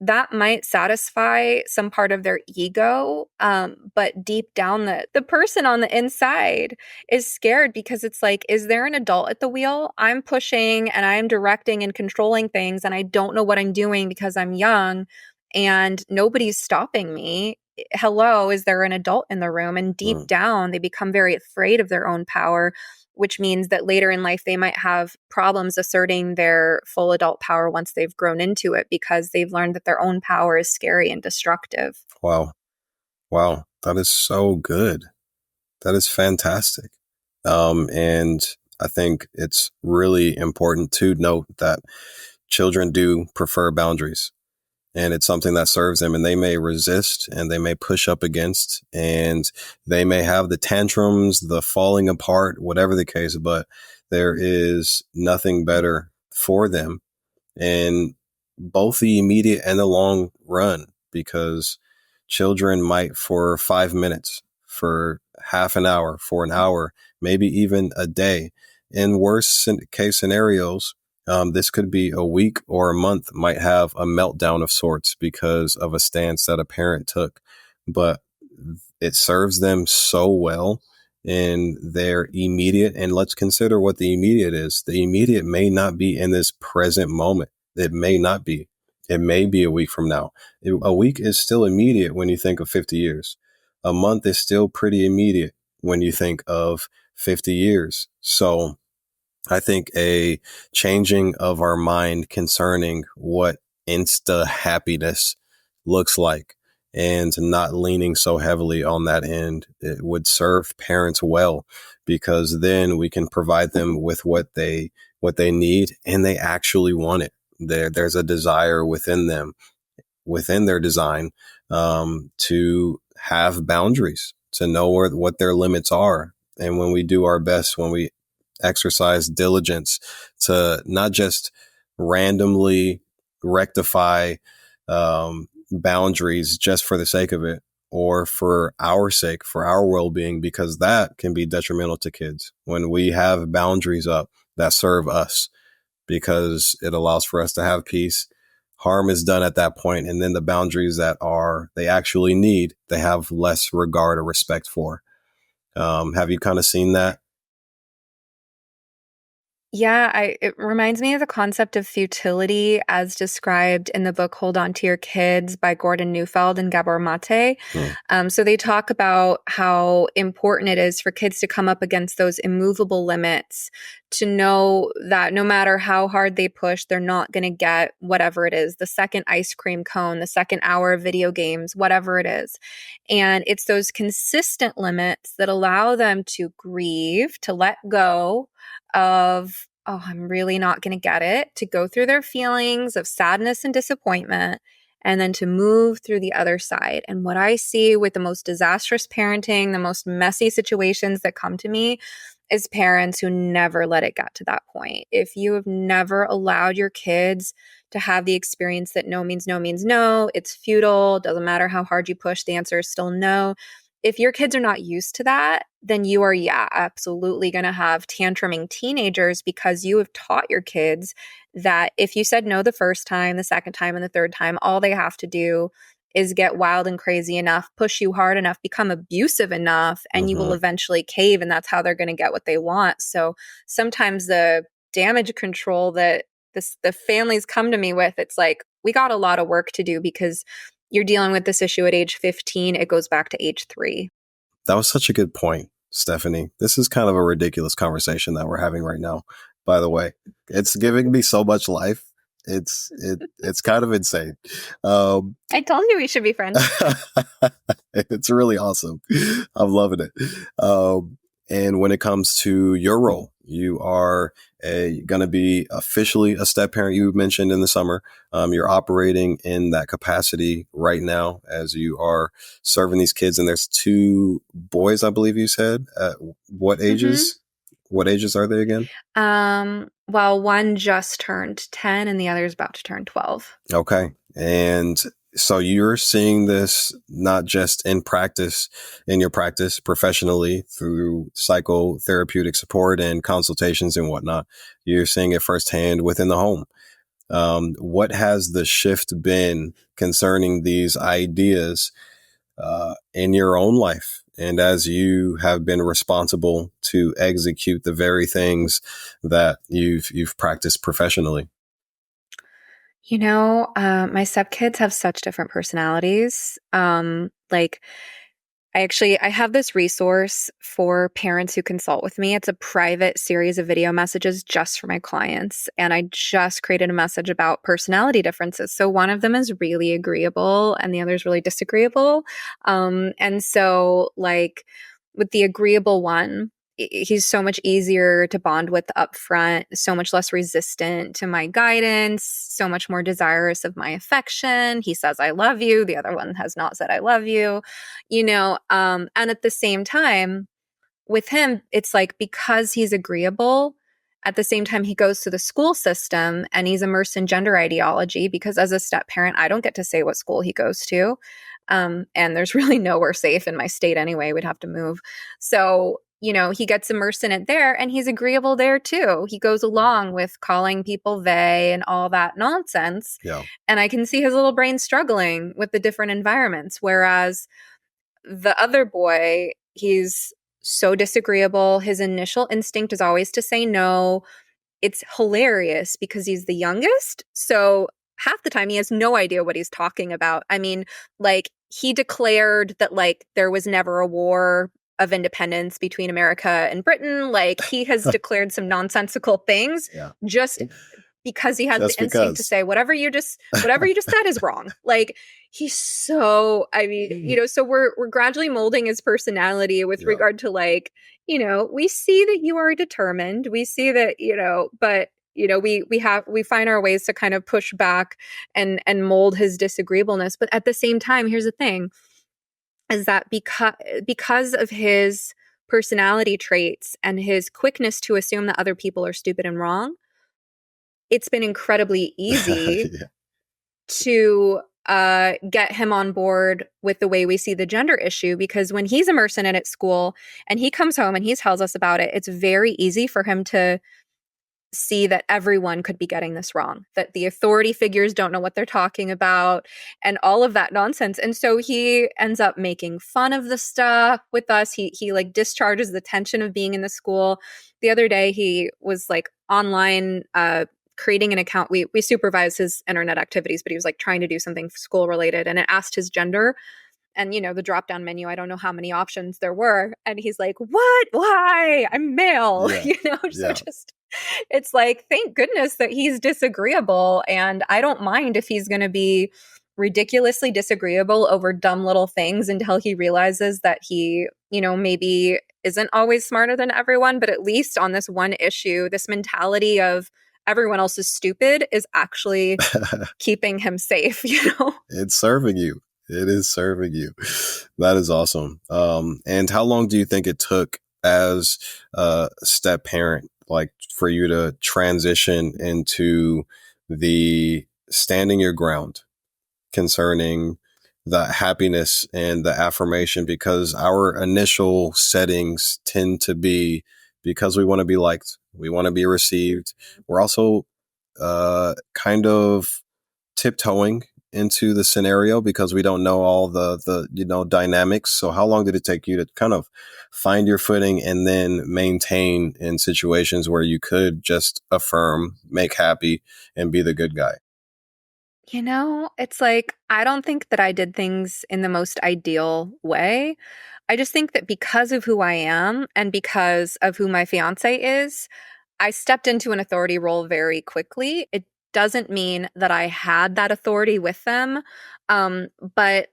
that might satisfy some part of their ego. But deep down, the person on the inside is scared because it's like, is there an adult at the wheel? I'm pushing and I'm directing and controlling things, and I don't know what I'm doing because I'm young and nobody's stopping me. Hello, is there an adult in the room? And deep down, they become very afraid of their own power, which means that later in life, they might have problems asserting their full adult power once they've grown into it because they've learned that their own power is scary and destructive. Wow. Wow. That is so good. That is fantastic. And I think it's really important to note that children do prefer boundaries, and it's something that serves them, and they may resist and they may push up against, and they may have the tantrums, the falling apart, whatever the case, but there is nothing better for them in both the immediate and the long run, because children might, for 5 minutes, for half an hour, for an hour, maybe even a day, in worst case scenarios, this could be a week or a month, might have a meltdown of sorts because of a stance that a parent took. But it serves them so well in their immediate. And let's consider what the immediate is. The immediate may not be in this present moment. It may not be. It may be a week from now. A week is still immediate when you think of 50 years. A month is still pretty immediate when you think of 50 years. So I think a changing of our mind concerning what insta happiness looks like, and not leaning so heavily on that end, it would serve parents well, because then we can provide them with what they need, and they actually want it. There's a desire within them, within their design, to have boundaries, to know what their limits are. And when we do our best, when we exercise diligence to not just randomly rectify boundaries just for the sake of it, or for our sake, for our well-being, because that can be detrimental to kids. When we have boundaries up that serve us, because it allows for us to have peace, harm is done at that point, and then the boundaries that they actually need, they have less regard or respect for. Have you kind of seen that? Yeah, it reminds me of the concept of futility as described in the book Hold On to Your Kids by Gordon Neufeld and Gabor Mate. So they talk about how important it is for kids to come up against those immovable limits, to know that no matter how hard they push, they're not going to get whatever it is, the second ice cream cone, the second hour of video games, whatever it is. And it's those consistent limits that allow them to grieve, to let go of, oh, I'm really not going to get it, to go through their feelings of sadness and disappointment, and then to move through the other side. And what I see with the most disastrous parenting, the most messy situations that come to me, is parents who never let it get to that point. If you have never allowed your kids to have the experience that no means no means no, it's futile, doesn't matter how hard you push, the answer is still no. If your kids are not used to that, then you are, absolutely going to have tantruming teenagers, because you have taught your kids that if you said no the first time, the second time, and the third time, all they have to do is get wild and crazy enough, push you hard enough, become abusive enough, and you will eventually cave, and that's how they're going to get what they want. So sometimes the damage control that the families come to me with, it's like, we got a lot of work to do, because you're dealing with this issue at age 15. It goes back to age 3. That was such a good point, Stephanie. This is kind of a ridiculous conversation that we're having right now, by the way. It's giving me so much life. It's kind of insane. I told you we should be friends. It's really awesome. I'm loving it. And when it comes to your role, you are going to be officially a step parent. You mentioned in the summer, you're operating in that capacity right now as you are serving these kids. And there's 2 boys, I believe you said. What ages? What ages are they again? Well, one just turned 10 and the other is about to turn 12. Okay. And so you're seeing this not just in your practice professionally through psychotherapeutic support and consultations and whatnot. You're seeing it firsthand within the home. What has the shift been concerning these ideas in your own life? And as you have been responsible to execute the very things that you've practiced professionally. My stepkids have such different personalities. Like, I have this resource for parents who consult with me. It's a private series of video messages just for my clients. And I just created a message about personality differences. So one of them is really agreeable and the other is really disagreeable. And so like with the agreeable one, he's so much easier to bond with up front, so much less resistant to my guidance, so much more desirous of my affection. He says, I love you. The other one has not said, I love you, and at the same time, with him, it's like because he's agreeable, at the same time, he goes to the school system and he's immersed in gender ideology because as a step parent, I don't get to say what school he goes to. And there's really nowhere safe in my state anyway. We'd have to move. So, he gets immersed in it there and he's agreeable there too. He goes along with calling people they and all that nonsense. Yeah. And I can see his little brain struggling with the different environments. Whereas the other boy, he's so disagreeable. His initial instinct is always to say no. It's hilarious because he's the youngest. So half the time he has no idea what he's talking about. I mean, like he declared that like there was never a war of independence between America and Britain. Like he has declared some nonsensical things just because he has the instinct to say whatever you just said is wrong. Like he's so, so we're gradually molding his personality with regard to like, we see that you are determined. We see that, but we find our ways to kind of push back and mold his disagreeableness. But at the same time, here's the thing, is that because of his personality traits and his quickness to assume that other people are stupid and wrong, it's been incredibly easy to get him on board with the way we see the gender issue, because when he's immersed in it at school and he comes home and he tells us about it, it's very easy for him to see that everyone could be getting this wrong, that the authority figures don't know what they're talking about and all of that nonsense. And so he ends up making fun of the stuff with us. He like discharges the tension of being in the school. The other day he was like online creating an account. We supervise his internet activities, but he was like trying to do something school related and it asked his gender. And, the drop down menu, I don't know how many options there were. And he's like, what? Why? I'm male. So just, it's like, thank goodness that he's disagreeable. And I don't mind if he's going to be ridiculously disagreeable over dumb little things until he realizes that he, maybe isn't always smarter than everyone. But at least on this one issue, this mentality of everyone else is stupid is actually keeping him safe, It's serving you. It is serving you. That is awesome. And how long do you think it took as a step parent, like for you to transition into the standing your ground concerning the happiness and the affirmation? Because our initial settings tend to be because we want to be liked, we want to be received. We're also kind of tiptoeing into the scenario because we don't know all the dynamics. So how long did it take you to kind of find your footing and then maintain in situations where you could just affirm, make happy, and be the good guy? It's like, I don't think that I did things in the most ideal way. I just think that because of who I am and because of who my fiance is, I stepped into an authority role very quickly. It doesn't mean that I had that authority with them. But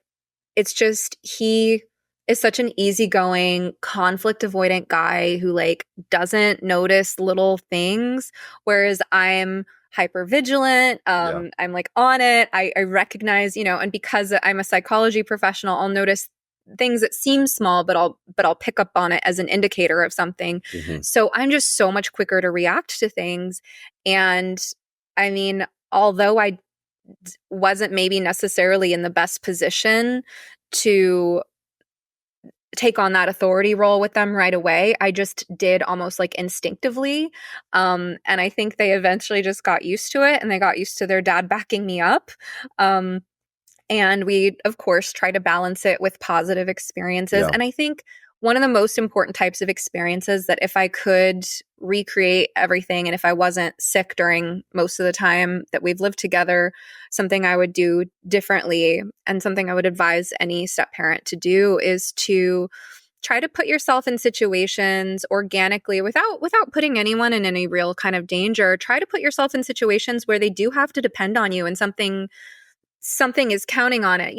it's just, he is such an easygoing, conflict avoidant guy who like doesn't notice little things. Whereas I'm hyper vigilant. I'm like on it. I recognize, and because I'm a psychology professional, I'll notice things that seem small, but I'll pick up on it as an indicator of something. Mm-hmm. So I'm just so much quicker to react to things. And I mean, although I wasn't maybe necessarily in the best position to take on that authority role with them right away, I just did almost like instinctively. And I think they eventually just got used to it and they got used to their dad backing me up. And we, of course, try to balance it with positive experiences. Yeah. And I think one of the most important types of experiences that if I could recreate everything and if I wasn't sick during most of the time that we've lived together, something I would do differently and something I would advise any step parent to do is to try to put yourself in situations organically without putting anyone in any real kind of danger. Try to put yourself in situations where they do have to depend on you and something is counting on it.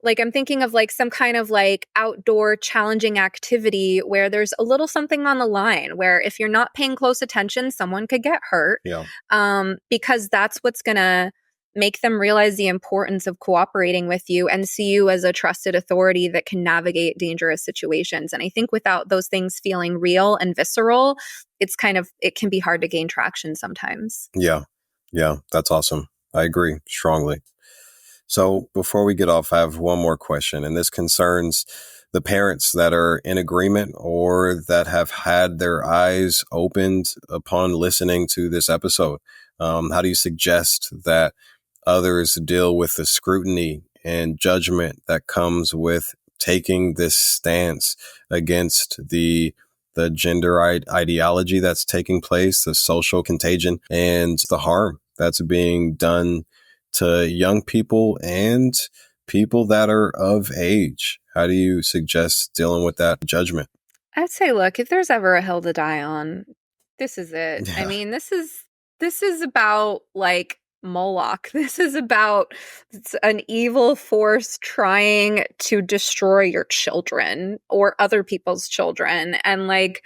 Like I'm thinking of like some kind of like outdoor challenging activity where there's a little something on the line where if you're not paying close attention, someone could get hurt. Yeah. Because that's what's going to make them realize the importance of cooperating with you and see you as a trusted authority that can navigate dangerous situations. And I think without those things feeling real and visceral, it can be hard to gain traction sometimes. Yeah. Yeah. That's awesome. I agree strongly. So before we get off, I have one more question, and this concerns the parents that are in agreement or that have had their eyes opened upon listening to this episode. How do you suggest that others deal with the scrutiny and judgment that comes with taking this stance against the gender ideology that's taking place, the social contagion, and the harm that's being done to young people and people that are of age? How do you suggest dealing with that judgment? I'd say, look, if there's ever a hill to die on, this is it. Yeah. I mean, this is about like Moloch. This is about an evil force trying to destroy your children or other people's children. And like,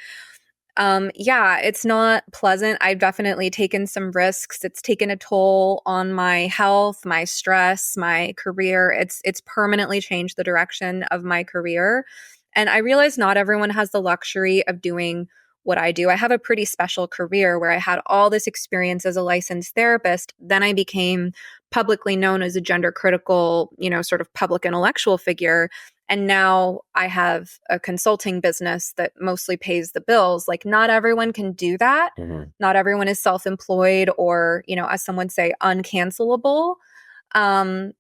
yeah, it's not pleasant. I've definitely taken some risks. It's taken a toll on my health, my stress, my career. It's permanently changed the direction of my career. And I realize not everyone has the luxury of doing what I do. I have a pretty special career where I had all this experience as a licensed therapist. Then I became publicly known as a gender critical, sort of public intellectual figure. And now I have a consulting business that mostly pays the bills. Like, not everyone can do that. Mm-hmm. Not everyone is self-employed or, as some would say, uncancelable. And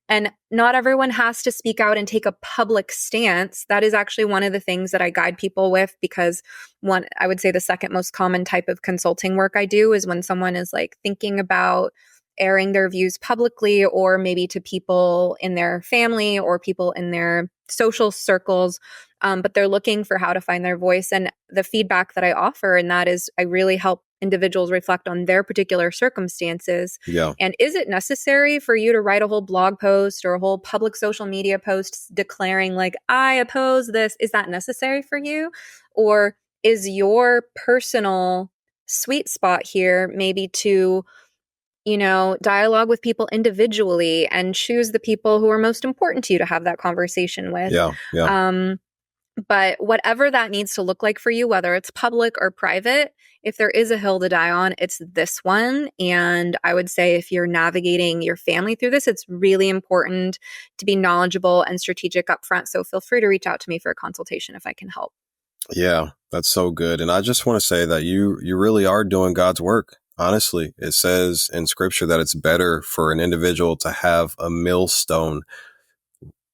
not everyone has to speak out and take a public stance. That is actually one of the things that I guide people with, because I would say the second most common type of consulting work I do is when someone is like thinking about airing their views publicly, or maybe to people in their family or people in their social circles, but they're looking for how to find their voice. And the feedback that I offer, and that is I really help individuals reflect on their particular circumstances. Yeah. And is it necessary for you to write a whole blog post or a whole public social media post declaring like, I oppose this? Is that necessary for you? Or is your personal sweet spot here maybe to dialogue with people individually and choose the people who are most important to you to have that conversation with? Yeah. Yeah. But whatever that needs to look like for you, whether it's public or private, if there is a hill to die on, it's this one. And I would say if you're navigating your family through this, it's really important to be knowledgeable and strategic upfront. So feel free to reach out to me for a consultation if I can help. Yeah, that's so good. And I just want to say that you really are doing God's work. Honestly, it says in scripture that it's better for an individual to have a millstone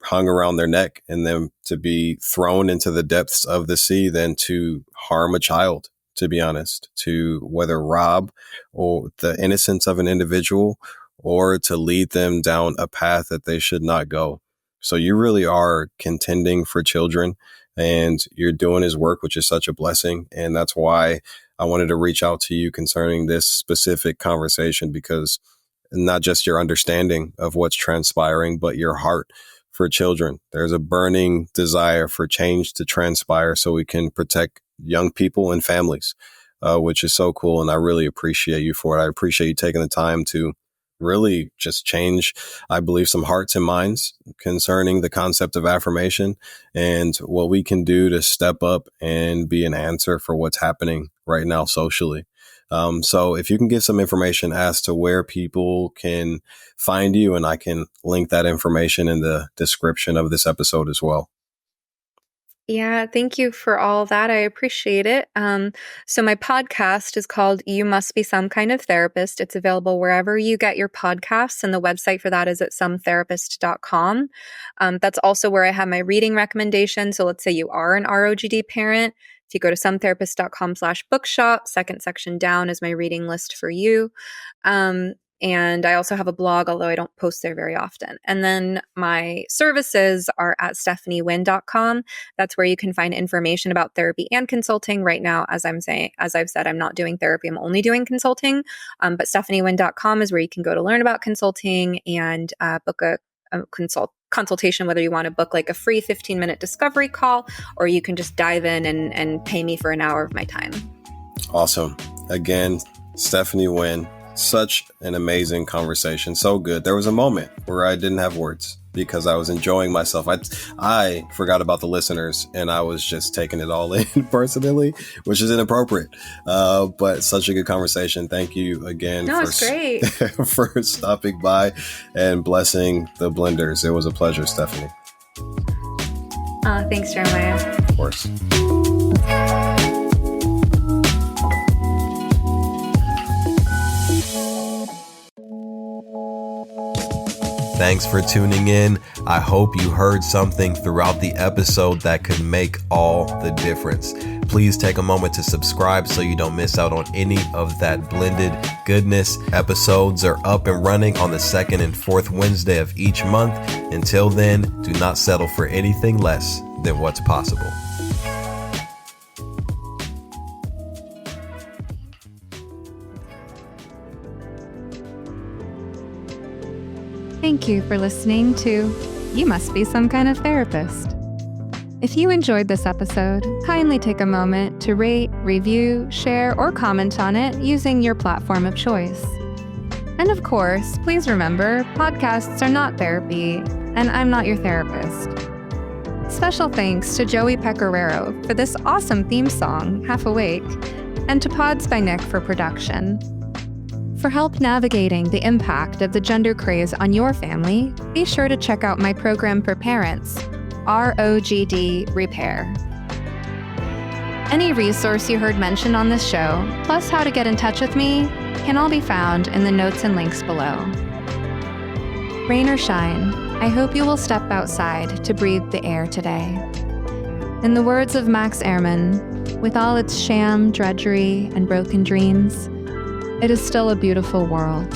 hung around their neck and them to be thrown into the depths of the sea than to harm a child, to be honest, to whether rob or the innocence of an individual or to lead them down a path that they should not go. So you really are contending for children and you're doing his work, which is such a blessing. And that's why I wanted to reach out to you concerning this specific conversation, because not just your understanding of what's transpiring, but your heart for children. There's a burning desire for change to transpire so we can protect young people and families, which is so cool. And I really appreciate you for it. I appreciate you taking the time to really just change, I believe, some hearts and minds concerning the concept of affirmation and what we can do to step up and be an answer for what's happening right now socially. So if you can give some information as to where people can find you, and I can link that information in the description of this episode as well. Yeah, thank you for all that. I appreciate it. So my podcast is called You Must Be Some Kind of Therapist. It's available wherever you get your podcasts, and the website for that is at sometherapist.com. That's also where I have my reading recommendations. So let's say you are an ROGD parent. If you go to sometherapist.com/bookshop, second section down is my reading list for you. And I also have a blog, although I don't post there very often. And then my services are at stephaniewinn.com. That's where you can find information about therapy and consulting. Right now, as I've said, I'm not doing therapy. I'm only doing consulting. But stephaniewinn.com is where you can go to learn about consulting and book a consultation, whether you want to book like a free 15-minute discovery call, or you can just dive in and pay me for an hour of my time. Awesome. Again, Stephanie Winn. Such an amazing conversation. So good. There was a moment where I didn't have words because I was enjoying myself. I forgot about the listeners and I was just taking it all in personally, which is inappropriate. But such a good conversation. Thank you again great. for stopping by and blessing the blenders. It was a pleasure, Stephanie. Thanks, Jeremiah. Of course. Thanks for tuning in. I hope you heard something throughout the episode that could make all the difference. Please take a moment to subscribe so you don't miss out on any of that blended goodness. Episodes are up and running on the second and fourth Wednesday of each month. Until then, do not settle for anything less than what's possible. Thank you for listening to You Must Be Some Kind of Therapist. If you enjoyed this episode, kindly take a moment to rate, review, share, or comment on it using your platform of choice. And of course, please remember, podcasts are not therapy, and I'm not your therapist. Special thanks to Joey Pecoraro for this awesome theme song, Half Awake, and to Pods by Nick for production. For help navigating the impact of the gender craze on your family, be sure to check out my program for parents, ROGD Repair. Any resource you heard mentioned on this show, plus how to get in touch with me, can all be found in the notes and links below. Rain or shine, I hope you will step outside to breathe the air today. In the words of Max Ehrmann, with all its sham, drudgery, and broken dreams, it is still a beautiful world.